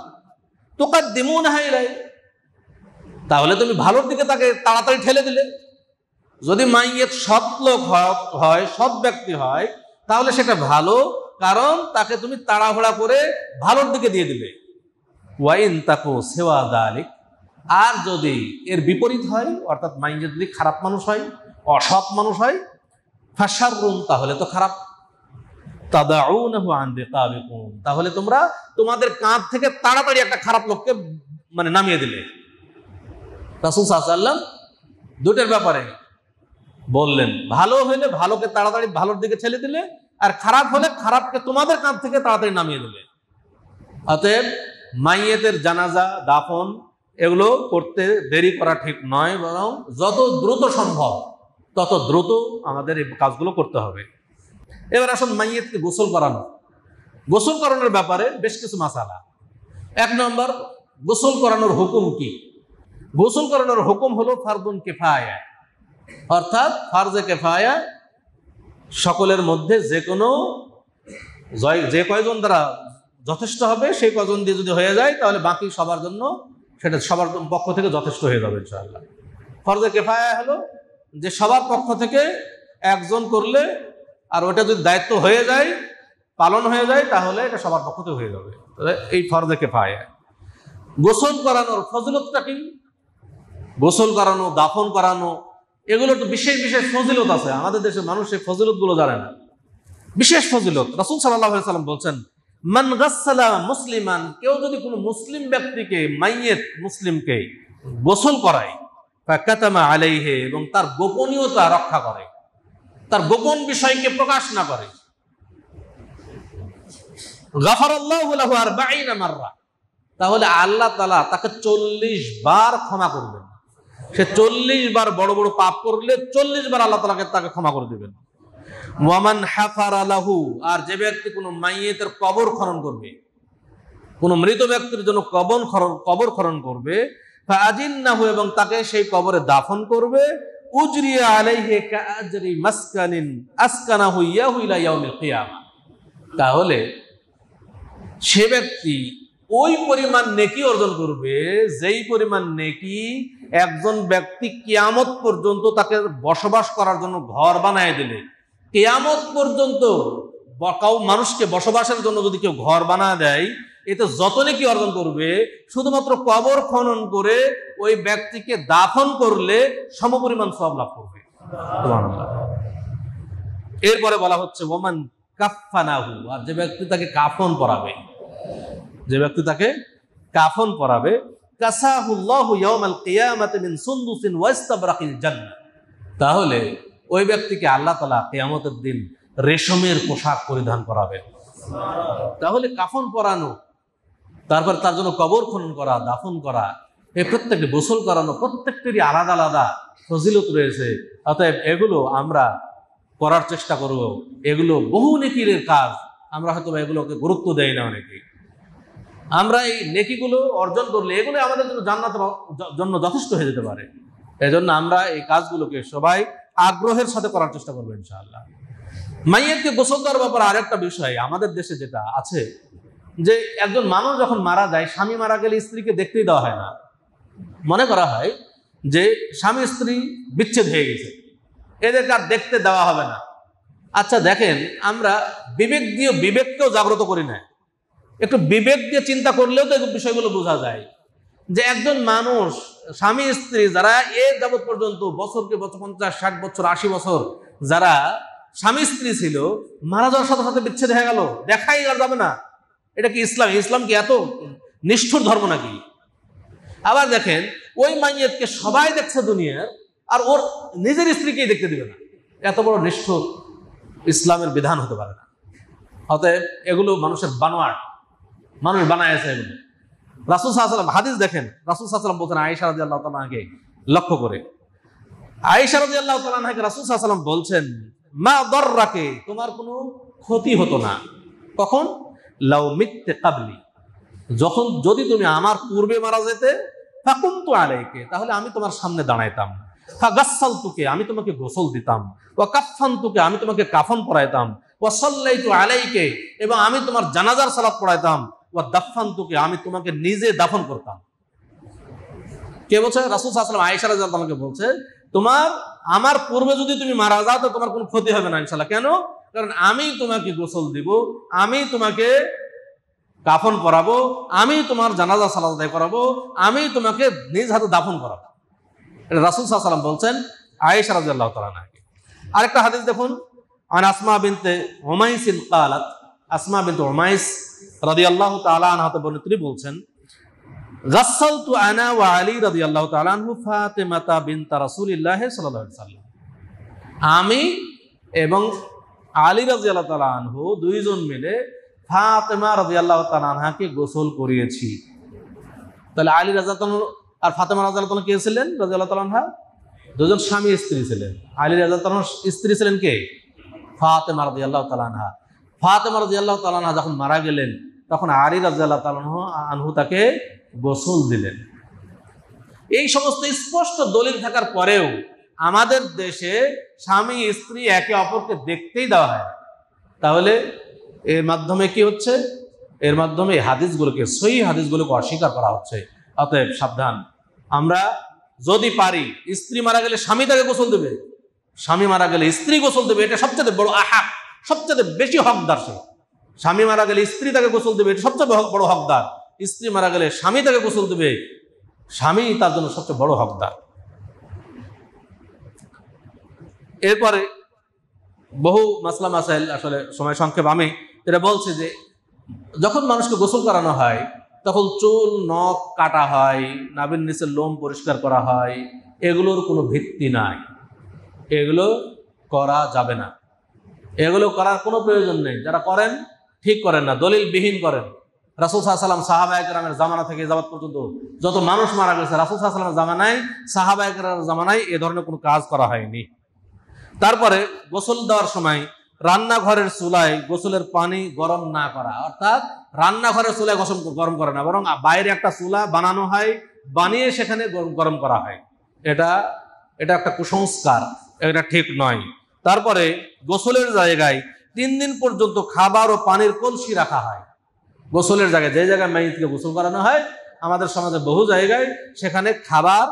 তুকাদ্দিমুনহা ইলাই, তাহলে তুমি ভালোর দিকে তাকে তাড়াতাড়ি ঠেলে দিলে। যদি মাইয়েত সৎ লোক হয়, সৎ ব্যক্তি হয়, তাহলে সেটা ভালো, কারণ তাকে তুমি তাড়াহুড়া করে ভালোর দিকে দিয়ে দিলে। ওয়াইন তাকু সিওয়া যালিক, আর যদি এর বিপরীত হয়, অর্থাৎ মাইয়েত যদি খারাপ মানুষ হয়, অসৎ মানুষ হয়, ফাশাররুন, তাহলে তো খারাপ। তাদাউনাহু আন রিকাবিকুম, তাহলে তোমরা তোমাদের কাঁধ থেকে তাড়াতাড়ি একটা খারাপ লোককে নামিয়ে দিলে। রাসূল সাল্লাল্লাহু আলাইহি ওয়াসাল্লাম দুটোর ব্যাপারে বললেন, ভালো হলে ভালোকে তাড়াতাড়ি ভালোর দিকে ঠেলে দিলে, আর খারাপ হলে খারাপকে তোমাদের কাঁধ থেকে তাড়াতাড়ি নামিয়ে দিলে। অতএব মাইয়েতের জানাজা দাফন এগুলো করতে দেরি করা ঠিক নয়, বরং যত দ্রুত সম্ভব তত দ্রুত আমাদের এই কাজগুলো করতে হবে। এবার আসুন মাইয়েতকে গোসল করানো। গোসল করানোর ব্যাপারে বেশ কিছু মাসালা। 1 নম্বর, গোসল করানোর হুকুম কি? গোসল করানোর হুকুম হলো ফারদুন কিফায়া, অর্থাৎ ফারজে কিফায়া, সকলের মধ্যে যে কয়জন দ্বারা যথেষ্ট হবে সেই কয়জন দিয়ে যদি হয়ে যায়, তাহলে বাকি সবার জন্য সেটা সবার পক্ষ থেকে যথেষ্ট হয়ে যাবে ইনশাআল্লাহ। ফরজে কিফায়া হলো যে সবার পক্ষ থেকে একজন করলে, আর ওটা যদি দায়িত্ব হয়ে যায়, পালন হয়ে যায়, তাহলে এটা সবার পক্ষ থেকে হয়ে যাবে। এই ফরজে কিফায়া। গোসল করানোর ফজিলতটা কি? গোসল করানো, দাফন করানো, এগুলো তো বিশেষ বিশেষ ফজিলত আছে। আমাদের দেশের মানুষ এই ফজিলতগুলো জানে না। বিশেষ ফজিলত রাসূল সাল্লাল্লাহু আলাইহি ওয়াসাল্লাম বলছেন, মান গাসসালা মুসলিমান, কেউ যদি কোনো মুসলিম ব্যক্তিকে, মাইয়েত মুসলিমকে গোসল করায়, ফাকাতামা আলাইহি, এবং তার গোপনীয়তা রক্ষা করে, তার গোপন বিষয়কে প্রকাশ না করে, গাফারাল্লাহু লাহু 40 মাররা, তাহলে আল্লাহ তাআলা তাকে 40 বার ক্ষমা করবেন। সে 40 বার বড় বড় পাপ করলে 40 বার আল্লাহ তাকে ক্ষমা করে দিবেন। ওয়ামান হাফারা লাহু, আর যে ব্যক্তি কোনো মাইয়েতের কবর খনন করবে, কোনো মৃত ব্যক্তির জন্য কবর খনন করবে, ফাআজিন্নাহু, এবং তাকে সেই কবরে দাফন করবে, উজরিয়া আলাইহি কাআজরি মাসকানিন আসকানাহু ইয়াহু ইলা ইয়াউমিল কিয়ামা, তাহলে সে ব্যক্তি ওই পরিমাণ নেকি অর্জন করবে যেই পরিমাণ নেকি একজন ব্যক্তি কিয়ামত পর্যন্ত তাকে বসবাস করার জন্য ঘর বানায় দিলে। কিয়ামত পর্যন্ত মানুষকে বসবাসের জন্য যদি কেউ ঘর বানায় দেয়, এতে যত নেকি অর্জন করবে, শুধুমাত্র কবর খনন করে ওই ব্যক্তিকে দাফন করলে সমপরিমাণ সওয়াব লাভ করবে। এরপরে বলা হচ্ছে ওমান কাফানাহু, আর যে ব্যক্তি তাকে কাফন পরাবে, যে ব্যক্তি তাকে কাফন পরাবে, কাসাহুল্লাহু ইয়াউমাল কিয়ামাতি মিন সুনদুসিন ওয়া ইস্তাবরাকিল জান্নাহ, তাহলে ওই ব্যক্তিকে আল্লাহ তাআলা কিয়ামতের দিন রেশমের পোশাক পরিধান করাবেন। তাহলে কাফন পরানো, তারপর তার জন্য কবর খনন করা, দাফন করা, এই প্রত্যেকটি গোসল করানো, প্রত্যেকটিরই আলাদা আলাদা ফজিলত রয়েছে। অতএব এগুলো আমরা করার চেষ্টা করব। এগুলো বহু নেকির কাজ, আমরা হয়তো এগুলোকে গুরুত্ব দেই না অনেকে। আমরা এই নেকিগুলো অর্জন করলে এগুলো আমাদের জন্য জান্নাতের জন্য যথেষ্ট হয়ে যেতে পারে। এজন্য আমরা এই কাজগুলোকে সবাই আগ্রহের সাথে করার চেষ্টা করবো ইনশাআল্লাহ। মাইয়েতকে গোসল দেওয়ার ব্যাপারে আরেকটা বিষয় আমাদের দেশে যেটা আছে, যে একজন মানুষ যখন মারা যায়, স্বামী মারা গেলে স্ত্রীকে দেখতেই দেওয়া হয় না। মনে করা হয় যে স্বামী স্ত্রী বিচ্ছেদ হয়ে গেছে, এদেরকে আর দেখতে দেওয়া হবে না। আচ্ছা দেখেন, আমরা বিবেককেও জাগ্রত করি না। একটু বিবেক দিয়ে চিন্তা করলেও তো এই বিষয়গুলো বোঝা যায় যে একজন মানুষ, স্বামী স্ত্রী যারা যাবৎ পর্যন্ত বছরকে বছর 50, 60 বছর, 80 বছর যারা স্বামী স্ত্রী ছিল, মারা যাওয়ার সাথে সাথে বিচ্ছেদ হয়ে গেল, দেখাই আর যাবে না। এটা কি ইসলাম? ইসলাম কি এত নিষ্ঠুর ধর্ম নাকি? আবার দেখেন, ওই মাইয়েতকে সবাই দেখছে দুনিয়ার, আর ওর নিজের স্ত্রীকেই দেখতে দিবে না। এত বড় নিষ্ঠুর ইসলামের বিধান হতে পারে না। অতএব এগুলো মানুষের বানোয়াট, মানুষ বানায় আছে এগুলো। রাসূল সাল্লাল্লাহু আলাইহি ওয়াসাল্লাম হাদিস দেখেন, রাসূল সাল্লাল্লাহু আলাইহি ওয়াসাল্লাম বলছেন আয়েশা রাদিয়াল্লাহু তাআলা আনহাকে লক্ষ্য করে, আয়েশা রাদিয়াল্লাহু তাআলা আনহাকে রাসূল সাল্লাল্লাহু আলাইহি ওয়াসাল্লাম বলছেন, মা দররাকে, তোমার কোনো ক্ষতি হতো না। কখন? লাউ মিত্তে কাবলি, যখন যদি তুমি আমার পূর্বে মারা যেতে, ফাকুমতু আলাইকে, তাহলে আমি তোমার সামনে দাঁড়াইতাম, ফাগাসসালতুকে, আমি তোমাকে গোসল দিতাম, ওয়া কাফফানতুকে, আমি তোমাকে কাফন পরাইতাম, ওয়া সাল্লাইতু আলাইকে, এবং আমি তোমার জানাজার সালাত পড়াইতাম, ওয়া দাফফানতুকে, আমি তোমাকে নিজে দাফন করতাম। কে বলছে? রাসূল সাল্লাল্লাহু আলাইহি ওয়াসাল্লাম আয়েশা রাদিয়াল্লাহু তাআলাকে বলছে, তোমার আমার পূর্বে যদি তুমি মারা যাও তো তোমার কোনো ক্ষতি হবে না ইনশাআল্লাহ। কেন? কারণ আমি তোমাকে গোসল দিব, আমি তোমাকে কাফন পরাবো, আমি তোমার জানাজা সালাত আদায় করাবো, আমি তোমাকে নিজ হাতে দাফন করাবো। এটা রাসূল সাল্লাল্লাহু আলাইহি ওয়াসাল্লাম বলছেন আয়েশা রাদিয়াল্লাহু তাআলা আনহাকে। আরেকটা হাদিস দেখুন, আন আসমা বিনতে উমাইস ক্বালাত, আসমা বিনতে উমাইস রাদিয়াল্লাহু তাআলা আনহা তিনি বলছেন, গাসসালতু আনা ওয়া আলী রাদিয়াল্লাহু তাআলা আনহু ফাতিমাতা বিনতা রাসূলিল্লাহ সাল্লাল্লাহু আলাইহি ওয়াসাল্লাম, আমি এবং আলী রাদিয়াল্লাহু তাআলা আনহু দুইজন মিলে ফাতেমা রাদিয়াল্লাহু তাআলা আনহাকে গোসল করিয়েছি। তাহলে আলী রাদিয়াল্লাহু তাআলা আর ফাতেমা রাদিয়াল্লাহু তাআলা কে ছিলেন? রাদিয়াল্লাহু তাআলা আনহা দুজন স্বামী স্ত্রী ছিলেন। আলী রাদিয়াল্লাহু তাআলার স্ত্রী ছিলেন কে? ফাতেমা রাদিয়াল্লাহু তাআলা আনহা। ফাতেমা রাদিয়াল্লাহু তাআলা আনহা যখন মারা গেলেন তখন আলী রাদিয়াল্লাহু তাআলা আনহু তাকে গোসল দিলেন। এই সমস্ত স্পষ্ট দলিল থাকার পরেও আমাদের দেশে স্বামী স্ত্রী একে অপরকে দেখতেই দেওয়া হয়। তাহলে এর মাধ্যমে কি হচ্ছে? এর মাধ্যমে হাদিসগুলোকে, সহিহ হাদিসগুলোকে অস্বীকার করা হচ্ছে। অতএব সাবধান, আমরা যদি পারি, স্ত্রী মারা গেলে স্বামী তাকে গোসল দেবে, স্বামী মারা গেলে স্ত্রী গোসল দেবে, এটা সবচেয়ে বড় আহাক, সবচেয়ে বেশি হকদার সে। স্বামী মারা গেলে স্ত্রী তাকে গোসল দেবে, এটা সবচেয়ে বড় হকদার। স্ত্রী মারা গেলে স্বামী তাকে গোসল দেবে, স্বামী তার জন্য সবচেয়ে বড় হকদার। এরপরে বহু মাসলা মাসাইল, আসলে সময় সংক্ষেপ, আমি এটা বলছি যে যখন মানুষকে গোসল করানো হয় তখন চুল নখ কাটা হয়, নাভির নিচের লোম পরিষ্কার করা হয়, এগুলোর কোনো ভিত্তি নাই, এগুলো করা যাবে না, এগুলো করার কোনো প্রয়োজন নেই। যারা করেন ঠিক করেন না, দলিলবিহীন করেন। রাসূল সাল্লাল্লাহু আলাইহি ওয়াসাল্লাম সাহাবায়ে কেরামের জামানা থেকে যাবত পর্যন্ত যত মানুষ মারা গেছে, রাসূল সাল্লাল্লাহু আলাইহি ওয়াসাল্লামের জামানায়, সাহাবায়ে কেরামের জামানায় এ ধরনের কোনো কাজ করা হয়নি। তারপরে গোসল দেওয়ার সময় রান্নাঘরের চুলায় গোসলের পানি গরম না করা, অর্থাৎ রান্নাঘরের চুলায় গরম করে না, বরং বাইরে একটা চুলা বানানো হয়, বানিয়ে সেখানে গরম করা হয়। এটা একটা কুসংস্কার, এটা ঠিক নয়। তারপরে গোসলের জায়গায় 3 দিন পর্যন্ত খাবার ও পানির কলসি রাখা হয়। গোসলের জায়গায়, যে জায়গায় মাইয়িতকে গোসল করানো হয়, আমাদের সমাজে বহু জায়গায় সেখানে খাবার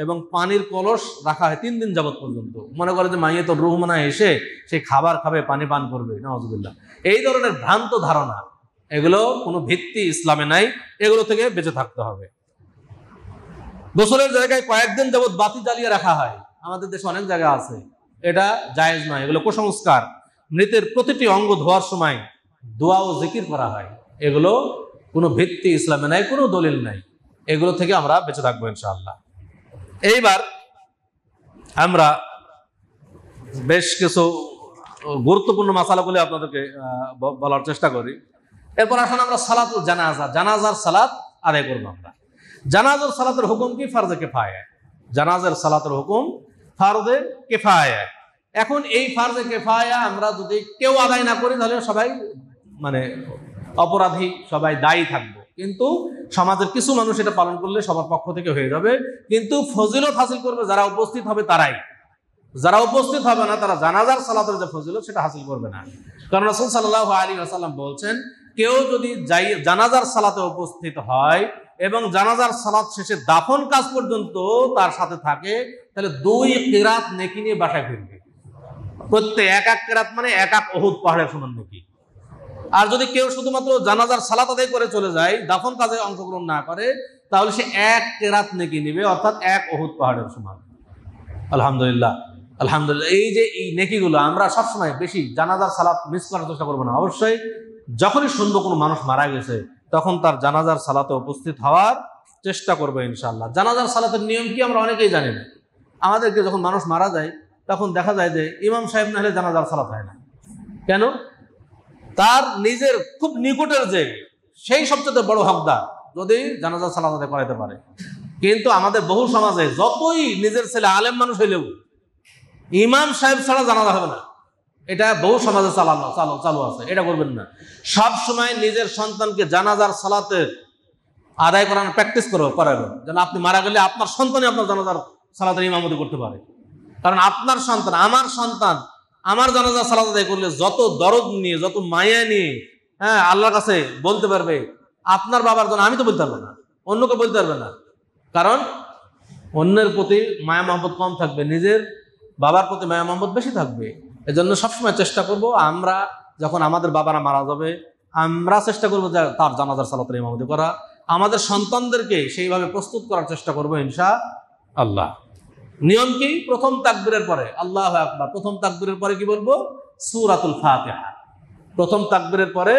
এবং পানির কলস রাখা হয় 3 দিন যাবত পর্যন্ত। মনে করে যে মাইয়িতুর রূহ মনে এসে সেই খাবার খাবে, পানি পান করবে, নাউযুবিল্লাহ। এই ধরনের ভ্রান্ত ধারণা, এগুলো কোনো ভিত্তি ইসলামে নাই, এগুলো থেকে বেঁচে থাকতে হবে। গোসলের জায়গায় কয়েকদিন যাবত বাতি জ্বালিয়ে রাখা হয়, আমাদের দেশে অনেক জায়গা আছে, এটা জায়েজ নয়, এগুলো কুসংস্কার। মৃতের প্রতিটি অঙ্গ ধোয়ার সময় দোয়া ও জিকির করা হয়, এগুলো কোনো ভিত্তি ইসলামে নাই, কোনো দলিল নাই, এগুলো থেকে আমরা বেঁচে থাকবো ইনশাআল্লাহ। এইবার আমরা বেশ কিছু গুরুত্বপূর্ণ মাসালাগুলি আপনাদেরকে বলার চেষ্টা করি। এরপর আসুন আমরা সালাতুল জানাজা, জানাজার সালাত আদায় করবো। আমরা জানাজার সালাতের হুকুম কি? ফারজে কিফায়া। জানাজার সালাতের হুকুম ফারজে কিফায়া। এখন এই ফারজে কিফায়া আমরা যদি কেউ আদায় না করি তাহলে সবাই অপরাধী, সবাই দায়ী থাকবো, কিন্তু সমাজের কিছু মানুষ এটা পালন করলে সবার পক্ষ থেকে হয়ে যাবে। কিন্তু ফজিলত হাসিল করবে যারা উপস্থিত হবে তারাই, যারা উপস্থিত হবে না তারা জানাজার সালাতের যে ফজিলত সেটা হাসিল করবে না। কারণ রাসূল সাল্লাল্লাহু আলাইহি ওয়াসাল্লাম বলছেন, কেউ যদি জানাজার সালাতে উপস্থিত হয় এবং জানাজার সালাত শেষে দাফন কাজ পর্যন্ত তার সাথে থাকে, তাহলে 2 কিরাত নেকি নিয়ে বাসায় ফিরবে। প্রত্যেক এক কিরাত মানে এক উহুদ পাহাড়ের সমান নেকি। আর যদি কেউ শুধুমাত্র জানাজার সালাত আদায় করে চলে যায়, দাফন কাজে অংশগ্রহণ না করে, তাহলে সে 1 কিরাত নেকি নেবে, অর্থাৎ 1 উহুদ পাহাড়ের সমান। আলহামদুলিল্লাহ, আলহামদুলিল্লাহ। এই যে এই নেকিগুলো আমরা সবসময় বেশি জানাজার সালাত মিস করার চেষ্টা করবো না। অবশ্যই যখনই শুনবো কোনো মানুষ মারা গেছে তখন তার জানাজার সালাতে উপস্থিত হওয়ার চেষ্টা করবো ইনশাআল্লাহ। জানাজার সালাতের নিয়ম কি আমরা অনেকেই জানি না। আমাদেরকে যখন মানুষ মারা যায় তখন দেখা যায় যে ইমাম সাহেব না হলে জানাজার সালাত হয় না। কেন? তার নিজের খুব নিকটের যে সেই সবচেয়ে বড় হকদার, যদি জানাজা সালাত আদায় করাইতে পারে। কিন্তু আমাদের বহু সমাজে যতই নিজের ছেলে আলেম মানুষ হইলেও ইমাম সাহেব ছাড়া জানাজা হবে না। এটা বহু সমাজে চালু আছে, এটা করবেন না। সব সময় নিজের সন্তানকে জানাজার সালাতের আদায় করানোর প্র্যাকটিস করাবেন, যেন আপনি মারা গেলে আপনার সন্তানই আপনার জানাজার সালাতের ইমামতি করতে পারে। কারণ আপনার সন্তান, আমার সন্তান আমার জানাজার সালাত আদায় করলে যত দরদ নিয়ে, যত মায়া নিয়ে আল্লাহর কাছে বলতে পারবে, আপনার বাবার জন্য আমি তো বলতে পারবো না, অন্যকে বলতে পারবে না। কারণ অন্যের প্রতি মায়া মহব্বত কম থাকবে, নিজের বাবার প্রতি মায়া মহব্বত বেশি থাকবে। এজন্য সবসময় চেষ্টা করব, আমরা যখন আমাদের বাবারা মারা যাবে আমরা চেষ্টা করবো যে তার জানাজার সালাতের ইমামতি করা, আমাদের সন্তানদেরকে সেইভাবে প্রস্তুত করার চেষ্টা করবো ইনশাআল্লাহ। নিয়ম কি? প্রথম তাকবীরের পরে আল্লাহু আকবার, প্রথম তাকবীরের পরে কি বলবো? সূরাতুল ফাতিহা। প্রথম তাকবীরের পরে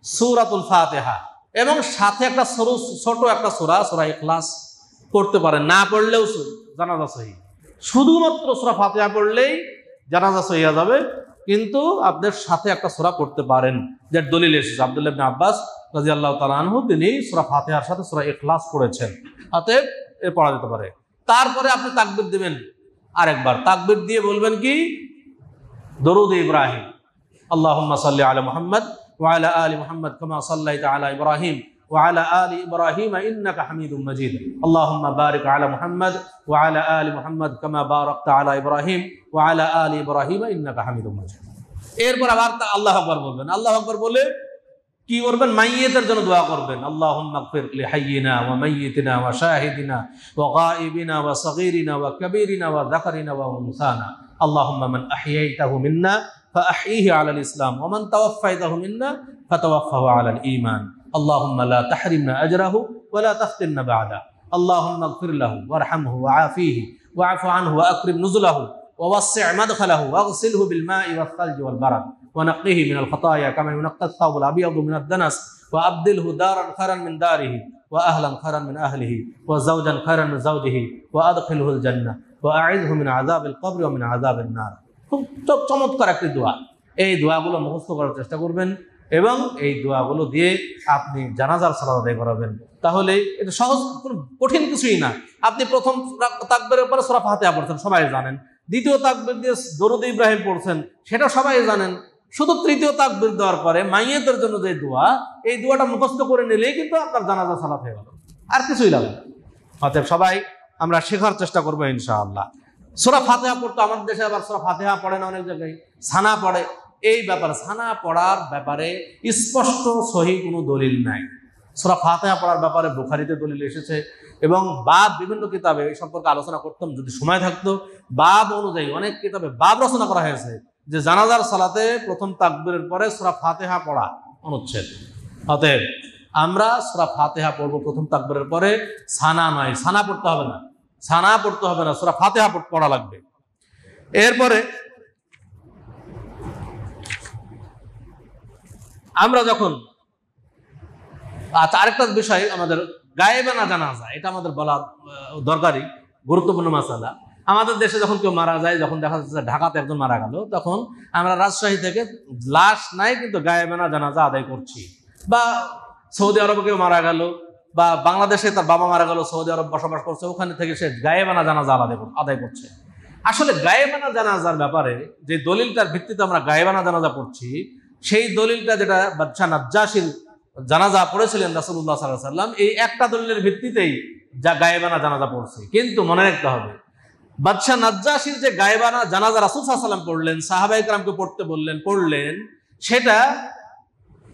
সূরাতুল ফাতিহা এবং সাথে একটা ছোট একটা সূরা ইখলাস পড়তে পারেন, না পড়লেও জানাজা সহিহ। শুধুমাত্র সূরা ফাতিহা পড়লেই জানাজা সহিহ হয়ে যাবে, কিন্তু আপনার সাথে একটা সূরা পড়তে পারেন, যার দলিল এসেছে আব্দুল্লাহ ইবনে আব্বাস রাদিয়াল্লাহু তাআলা আনহু, তিনি সূরা ফাতিহার সাথে সূরা ইখলাস পড়েছেন, অতএব এ পড়া যেতে পারে। তারপরে আপনি তাকবীর দিবেন আরেকবার, তাকবীর দিয়ে বলবেন কি? দরুদ ইব্রাহিম, আল্লাহুম্মা সাল্লি আলা মুহাম্মদ ওয়া আলা আলি মুহাম্মদ কামা সাল্লাইতা আলা ইব্রাহিম ওয়া আলা আলি ইব্রাহিম ইন্নাকা হামিদুম মাজিদ, আল্লাহুম্মা বারিক আলা মুহাম্মদ ওয়া আলা আলি মুহাম্মদ কামা বারাকতা আলা ইব্রাহিম ওয়া আলা আলি ইব্রাহিম ইন্নাকা হামিদুম মাজিদ। এরপর আবার আল্লাহু আকবার বলবেন। আল্লাহু আকবার বলে কি করবেন? মাইয়িতের জন্য দোয়া করবেন, আল্লাহুম্মা গফির লিহাইয়িনা ওয়া মাইয়িতিনা ওয়া শাহিদিনা ওয়া গায়িবিনা ওয়া সগীরিনা ওয়া কাবীরিনা ওয়া যাকারিনা ওয়া উনসানা, আল্লাহুম্মা মান আহইয়াইতাহু মিন্না ফাআহইহি আলাল ইসলাম ওয়া মান তাওয়াফফাইতাহু মিন্না ফাতাওয়াফফাহু আলাল ঈমান, আল্লাহুম্মা লা তাহরিমনা আজরাহু ওয়া লা তাফতিননা বা'দা, আল্লাহুম্মা গফির লাহু ওয়ারহামহু ওয়াআফিহি ওয়া'ফু আনহু ওয়া আকরিম নুজুলাহু ওয়া ওয়াসসি' মাদখালাহু ওয়াগসিলহু বিল মা'i ওয়াস সালজি ওয়াল বারাদ ونقيه من الخطايا كما ينقى الثوب الأبيض من الدنس وأبدله دارا خيرا من داره وأهلا خيرا من أهله وزوجا خيرا من زوجه وأدخله الجنة وأعذه من عذاب القبر ومن عذاب النار। খুব চমৎকার একটি দোয়া। এই দোয়াগুলো মুখস্থ করার চেষ্টা করবেন এবং এই দোয়াগুলো দিয়ে আপনি জানাজার সালাত আদায় করাবেন। তাহলে এটা সহজ, কোনো কঠিন কিছুই না। আপনি প্রথম তাকবীরের পরে সূরা ফাতিহা পড়ছেন, সবাই জানেন। দ্বিতীয় তাকবীর দিয়ে দরুদ ইব্রাহিম পড়ছেন, সেটা সবাই জানেন। শুধু তৃতীয় তাকবীর দেওয়ার পরে মাইয়িতের জন্য যে দোয়া, এই দোয়াটা মুখস্থ করে নিলেই কিন্তু আপনার জানাজা সালাত হয়ে গেল, আর কিছুই লাগবে। অতএব সবাই আমরা শেখার চেষ্টা করবো ইনশাআল্লাহ। সূরা ফাতিহা পড়তো, আমাদের দেশে আবার সূরা ফাতিহা পড়ে না, অনেক জায়গায় সানা পড়ে। এই ব্যাপারে সানা পড়ার ব্যাপারে স্পষ্ট সহিহ কোনো দলিল নাই। সূরা ফাতিহা পড়ার ব্যাপারে বুখারীতে দলিল এসেছে এবং বাব বিভিন্ন কিতাবে এই সম্পর্কে আলোচনা করতাম যদি সময় থাকতো। বাব অনুযায়ী অনেক কিতাবে বাব রচনা করা হয়েছে যে জানাজার সালাতে প্রথম তাকবীরের পরে সূরা ফাতিহা পড়া অনুচ্ছেদ। অতএব আমরা সূরা ফাতিহা পড়বো প্রথম তাকবীরের পরে, সানা নয়, সানা পড়তে হবে না, সানা পড়তে হবে না, সূরা ফাতিহা পড়া লাগবে। এরপরে আমরা যখন আরেকটা বিষয়, আমাদের গায়েবানা জানাজা, এটা আমাদের বলা দরকারি, গুরুত্বপূর্ণ মাসালা। আমাদের দেশে যখন কেউ মারা যায়, যখন দেখা যাচ্ছে ঢাকাতে একজন মারা গেল, তখন আমরা রাজশাহী থেকে লাশ নাই কিন্তু গায়েবানা জানাজা আদায় করছি। বা সৌদি আরবে কেউ মারা গেল, বা বাংলাদেশে তার বাবা মারা গেল, সৌদি আরব বসবাস করছে, ওখানে থেকে সে গায়েবানা জানাজা আদায় করছে। আসলে গায়েবানা জানাজার ব্যাপারে যে দলিলটার ভিত্তিতে আমরা গায়েবানা জানাজা পড়ছি, সেই দলিলটা যেটা বাদশাহ নাজ্জাশীর জানাজা পড়েছিলেন রাসূলুল্লাহ সাল্লাল্লাহু আলাইহি ওয়াসাল্লাম, এই একটা দলিলের ভিত্তিতেই যা গায়েবানা জানাজা পড়ছে। কিন্তু মনে রাখতে হবে, বাদশাহ নাজ্জাশীর যে গায়েবানা জানাজা রাসূল সাল্লাল্লাহু আলাইহি ওয়াসাল্লাম পড়লেন, সাহাবায়ে কেরামকে পড়তে পড়লেন, সেটা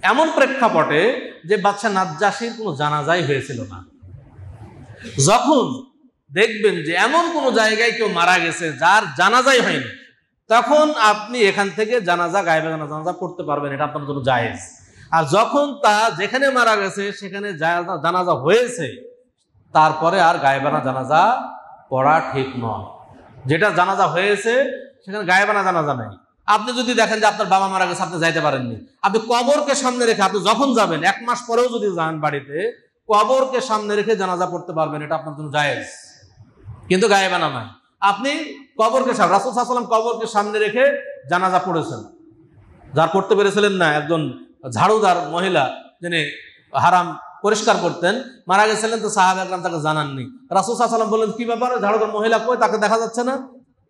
এমন প্রেক্ষাপটে যে বাদশাহ নাজ্জাশীর কোনো জানাজাই হয়েছিল না। যখন দেখবেন যে এমন কোনো জায়গায় কেউ মারা গেছে যার জানাজাই হয়নি, তখন আপনি এখান থেকে গায়েবানা জানাজা পড়তে পারবেন, এটা আপনার জন্য জায়েজ। আর যখন তা যেখানে মারা গেছে সেখানে জানাজা হয়েছে, তারপরে আর গায়েবানা জানাজা পড়া ঠিক নয়। যেটা জানাজা হয়েছে সেখানে গায়েবানা জানাজা নেই। আপনি যদি দেখেন যে আপনার বাবা মারা গেছে, আপনি যাইতে পারেননি, আপনি কবরকে সামনে রেখে, আপনি যখন যাবেন 1 মাস পরেও যদি যান বাড়িতে, কবরকে সামনে রেখে জানাজা পড়তে পারবেন, এটা আপনার জন্য জায়েজ, কিন্তু গায়েবানা নয়। আপনি কবরকে রাসূল সাল্লাল্লাহু আলাইহি ওয়াসাল্লাম কবরকে সামনে রেখে জানাজা পড়েছেন, যার পড়তে পেরেছিলেন না একজন ঝাড়ুদার মহিলা, যিনি হারাম পরিষ্কার করতেন, মারা গেছিলেন তো সাহাবা একরাম তাকে জানাননি। রাসূল সাল্লাল্লাহু আলাইহি ওয়াসাল্লাম বললেন, কি ব্যাপার, ঝাড়ুদার মহিলা কই, তাকে দেখা যাচ্ছে না?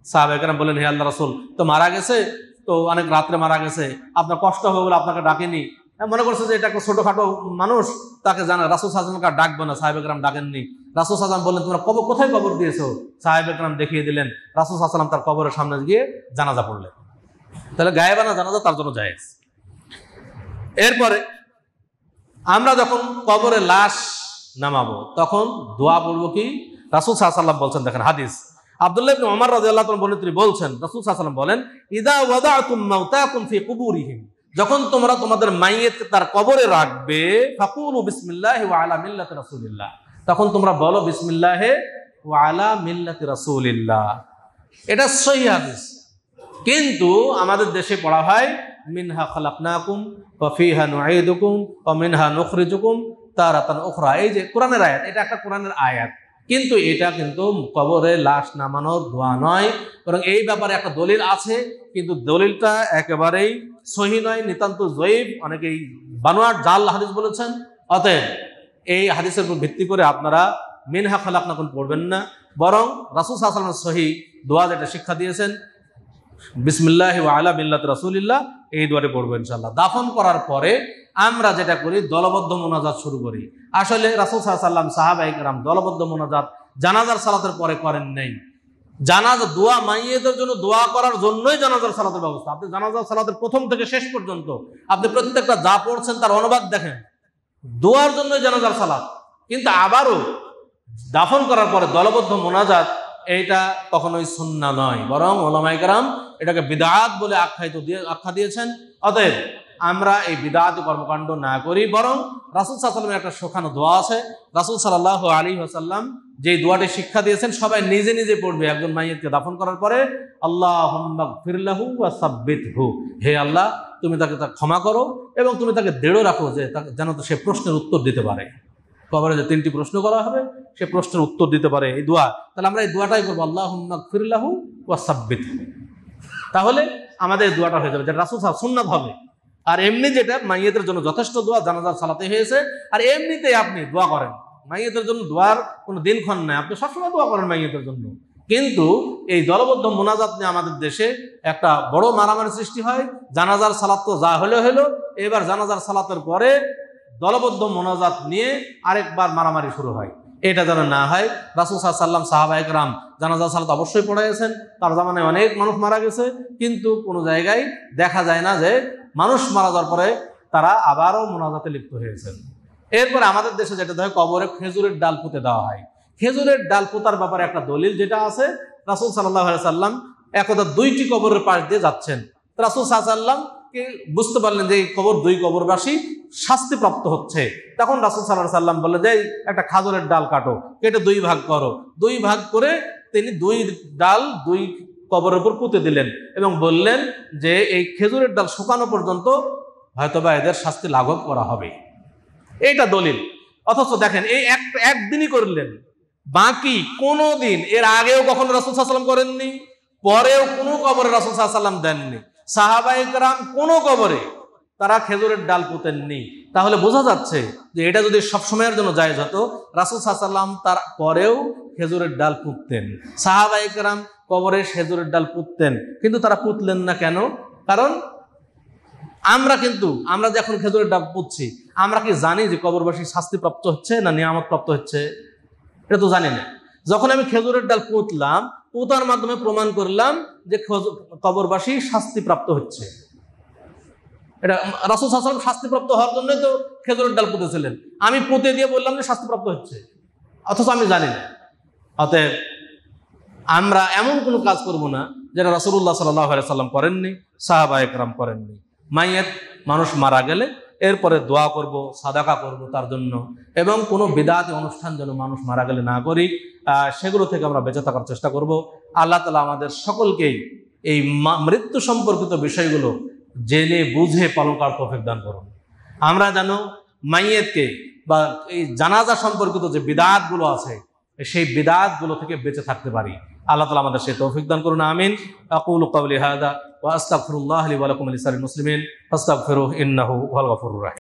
সাহাবা একরাম বললেন, হে আল্লাহ রাসূল, তো মারা গেছে, তো অনেক রাত্রে মারা গেছে, আপনার কষ্ট হবে বলে আপনাকে ডাকেনি। মনে করছে যে এটা একটা ছোটখাটো মানুষ, তাকে জানা। রাসূল সাল্লাল্লাহু আলাইহি ওয়াসাল্লাম ডাকবে না, সাহাবা একরাম ডাকেননি। রাসূল সাল্লাল্লাহু আলাইহি ওয়াসাল্লাম বললেন, তোমরা কোথায় কবর দিয়েছো? সাহাবা একরাম দেখিয়ে দিলেন। রাসূল সাল্লাল্লাহু আলাইহি ওয়াসাল্লাম তার কবরের সামনে গিয়ে জানাজা পড়লেন। তাহলে গায়েবানা জানাজা তার জন্য জায়েজ। এরপরে আমরা যখন কবরে লাশ নামাবো তখন দোয়া পড়বো কি? রাসূল সাল্লাল্লাহু আলাইহি ওয়াসাল্লাম বলছেন, দেখেন হাদিস, আব্দুল্লাহ ইবনে ওমর রাদিয়াল্লাহু তাআলা বলেন, তিনি বলছেন, রাসূল সাল্লাল্লাহু আলাইহি ওয়াসাল্লাম বলেন, ইযা ওয়াদাতুম মাউতাকুম ফি কুবুরিহিম, যখন তোমরা তোমাদের মাইয়িতকে তার কবরে রাখবে, ফাকুলু বিসমিল্লাহি ওয়া আলা মিল্লাতি রাসূলিল্লাহ, তখন তোমরা বলো বিসমিল্লাহি ওয়া আলা মিল্লাতি রাসূলিল্লাহ। এটা সহিহ হাদিস। কিন্তু আমাদের দেশে পড়া হয় মিনহা খালাকনাকুম ওয়া ফিহা নুঈদুকুম ওয়া মিনহা নুখরিজুকুম তারাতান উখরা। এই যে কোরআনের আয়াত, এটা একটা কোরআনের আয়াত, কিন্তু এটা কিন্তু কবরে লাশ নামানোর দোয়া নয়, বরং এই ব্যাপারে একটা দলিল আছে, কিন্তু দলিলটা একেবারেই সহিহ নয়, নিতান্ত জয়ীফ, অনেকেই বানোয়াট জাল হাদিস বলেছেন। অতএব এই হাদিসের উপর ভিত্তি করে আপনারা মিনহা খালাকনাকুম পড়বেন না, বরং রাসূল সাল্লাল্লাহু আলাইহি ওয়াসাল্লাম সহিহ দোয়া যেটা শিক্ষা দিয়েছেন, বিসমিল্লাহি ওয়া আলা মিল্লাতি রাসূলিল্লাহ, এই দোয়াটি পড়বো ইনশাআল্লাহ। দাফন করার পরে আমরা যেটা করি, দলবদ্ধ মোনাজাত শুরু করি। আসলে রাসূল সাল্লাল্লাহু আলাইহি ওয়াসাল্লাম, সাহাবায়ে কেরাম দলবদ্ধ মোনাজাত জানাজার সালাতের পরে করেন নাই। জানাজা দোয়া, মাইয়িতের জন্য দোয়া করার জন্যই জানাজার সালাতের ব্যবস্থা। আপনি জানাজার সালাতের প্রথম থেকে শেষ পর্যন্ত আপনি প্রত্যেকটা যা পড়ছেন তার অনুবাদ দেখেন, দোয়ার জন্যই জানাজার সালাত। কিন্তু আবারও দাফন করার পরে দলবদ্ধ মোনাজাত, এইটা কখনোই সুন্নাহ নয়, বরং উলামায়ে কেরাম এটাকে বিদআত বলে আখ্যা দিয়েছেন। অতএব আমরা এই বিদআতি কর্মকাণ্ড না করি, বরং রাসূল সাল্লাল্লাহু আলাইহি ওয়াসাল্লামের একটা শোখানো দোয়া আছে, রাসূল সাল্লাল্লাহু আলাইহি ওয়াসাল্লাম যে দোয়াটি শিক্ষা দিয়েছেন, সবাই নিজে নিজে পড়বে একজন মাইয়িতকে দাফন করার পরে, আল্লাহুম্মা গফির লাহু ওয়া সাব্বিতহু, হে আল্লাহ তুমি তাকে ক্ষমা করো এবং তুমি তাকে দৃঢ় রাখো যে যেন সে প্রশ্নের উত্তর দিতে পারে। কবরে যে 3টি প্রশ্ন করা হবে, সে প্রশ্নের উত্তর দিতে পারে, এই দোয়া। তাহলে আমরা এই দোয়াটাই করবো, আল্লাহুম্মা গফির লাহু ওয়া সাব্বিতহু। তাহলে আমাদের দোয়াটা হয়ে যাবে, যেটা রাসূল সাল্লাল্লাহু আলাইহি ওয়াসাল্লাম সুন্নাত হবে। আর এমনি যেটা মাইয়িতের জন্য যথেষ্ট দোয়া জানাজার সালাতে হয়েছে, আর এমনিতেই আপনি দোয়া করেন, মাইয়িতের জন্য দোয়ার কোনো দিনক্ষণ নাই, আপনি সবসময় দোয়া করেন মাইয়িতের জন্য। কিন্তু এই দলবদ্ধ মোনাজাত নিয়ে আমাদের দেশে একটা বড় মারামারি সৃষ্টি হয়। জানাজার সালাত তো যা হলো, এবার জানাজার সালাতের পরে দলবদ্ধ মোনাজাত নিয়ে আরেকবার মারামারি শুরু হয়। এটা যেন না হয়। রাসূল সাল্লাল্লাহু আলাইহি ওয়াসাল্লাম, সাহাবায়ে কেরাম জানাজার সালাত অবশ্যই পড়াইছেন, তার জামানায় অনেক মানুষ মারা গেছে, কিন্তু কোনো জায়গায় দেখা যায় না যে মানুষ মারা যাওয়ার পরে তারা আবারও মোনাজাতে লিপ্ত হয়েছেন। এরপরে আমাদের দেশে যেটা হয়, কবরে খেজুরের ডাল পুঁতে দেওয়া হয়। খেজুরের ডাল পোতার ব্যাপারে একটা দলিল যেটা আছে, রাসূল সাল্লাল্লাহু আলাইহি ওয়াসাল্লাম একদা 2টি কবরের পাশ দিয়ে যাচ্ছেন। রাসূল সাল্লাল্লাহু আলাইহি ওয়াসাল্লাম বুঝতে পারলেন যে এই দুই কবরবাসী শাস্তিপ্রাপ্ত হচ্ছে। তখন রাসূল সাল্লাল্লাহু আলাইহি ওয়াসাল্লাম বললেন যে একটা খাজুরের ডাল কাটো, কেটে 2 ভাগ করো। 2 ভাগ করে তিনি 2 ডাল 2 কবরের উপর পুঁতে দিলেন এবং বললেন যে এই খেজুরের ডাল শুকানো পর্যন্ত হয়তোবা এদের শাস্তি লাঘব করা হবে। এইটা দলিল। অথচ দেখেন এই একদিনই করলেন, বাকি কোনো দিন এর আগেও কখনো রাসূল সাল্লাল্লাহু আলাইহি ওয়াসাল্লাম করেননি, পরেও কোনো কবরে রাসূল সাল্লাল্লাহু আলাইহি ওয়াসাল্লাম দেননি। সাহাবায়ে কেরাম কোনো কবরে তারা খেজুরের ডাল পুঁতেননি। তাহলে বোঝা যাচ্ছে যে এটা যদি সবসময়ের জন্য জায়েজ হতো, রাসূল সাল্লাল্লাহু আলাইহি ওয়াসাল্লাম তার পরেও খেজুরের ডাল পুঁততেন। সাহাবায়ে কেরাম কবরে খেজুরের ডাল পুঁততেন, কিন্তু তারা পুঁতলেন না কেন? কারণ আমরা যে এখন খেজুরের ডাল পুঁতছি, আমরা কি জানি যে কবরবাসী শাস্তিপ্রাপ্ত হচ্ছে না নিয়ামত প্রাপ্ত হচ্ছে? এটা তো জানি না। যখন আমি খেজুরের ডাল পুঁতলাম, পুঁতার মাধ্যমে প্রমাণ করলাম যে কবরবাসী শাস্তিপ্রাপ্ত হচ্ছে। এটা রাসূল সাল্লাল্লাহু আলাইহি ওয়াসাল্লাম শাস্তিপ্রাপ্ত হওয়ার জন্যই তো খেজুরের ডাল পুঁতেছিলেন। আমি পুঁতে দিয়ে বললাম যে শাস্তিপ্রাপ্ত হচ্ছে, অথচ আমি জানি না। অতএব আমরা এমন কোনো কাজ করব না যেটা রাসূলুল্লাহ সাল্লাল্লাহু আলাইহি ওয়াসাল্লাম করেননি, সাহাবায়ে কেরাম করেননি। মাইয়াত মানুষ মারা গেলে এরপরে দোয়া করব, সাদাকা করব তার জন্য, এবং কোনো বিদআতি অনুষ্ঠান যেন মানুষ মারা গেলে না করি, সেগুলো থেকে আমরা বেঁচে থাকার চেষ্টা করব। আল্লাহ তাআলা আমাদের সকলকেই এই মৃত্যু সম্পর্কিত বিষয়গুলো জেনে বুঝে পালন করার তৌফিক দান করুন। আমরা যেন মাইয়াতকে বা এই জানাজা সম্পর্কিত যে বিদআতগুলো আছে, সেই বিদআতগুলো থেকে বেঁচে থাকতে পারি। আল্লাহ তাআলা আমাদের সেই তৌফিক দান করুন। আমিন। আকুলু কাওলি হাযা ওয়া আস্তাগফিরুল্লাহ লি ওয়া লাকুম ওয়া লিসারিল মুসলিমিন ফাস্তাগফিরুহু ইন্নাহু হুয়াল গফুরুর রাহিম।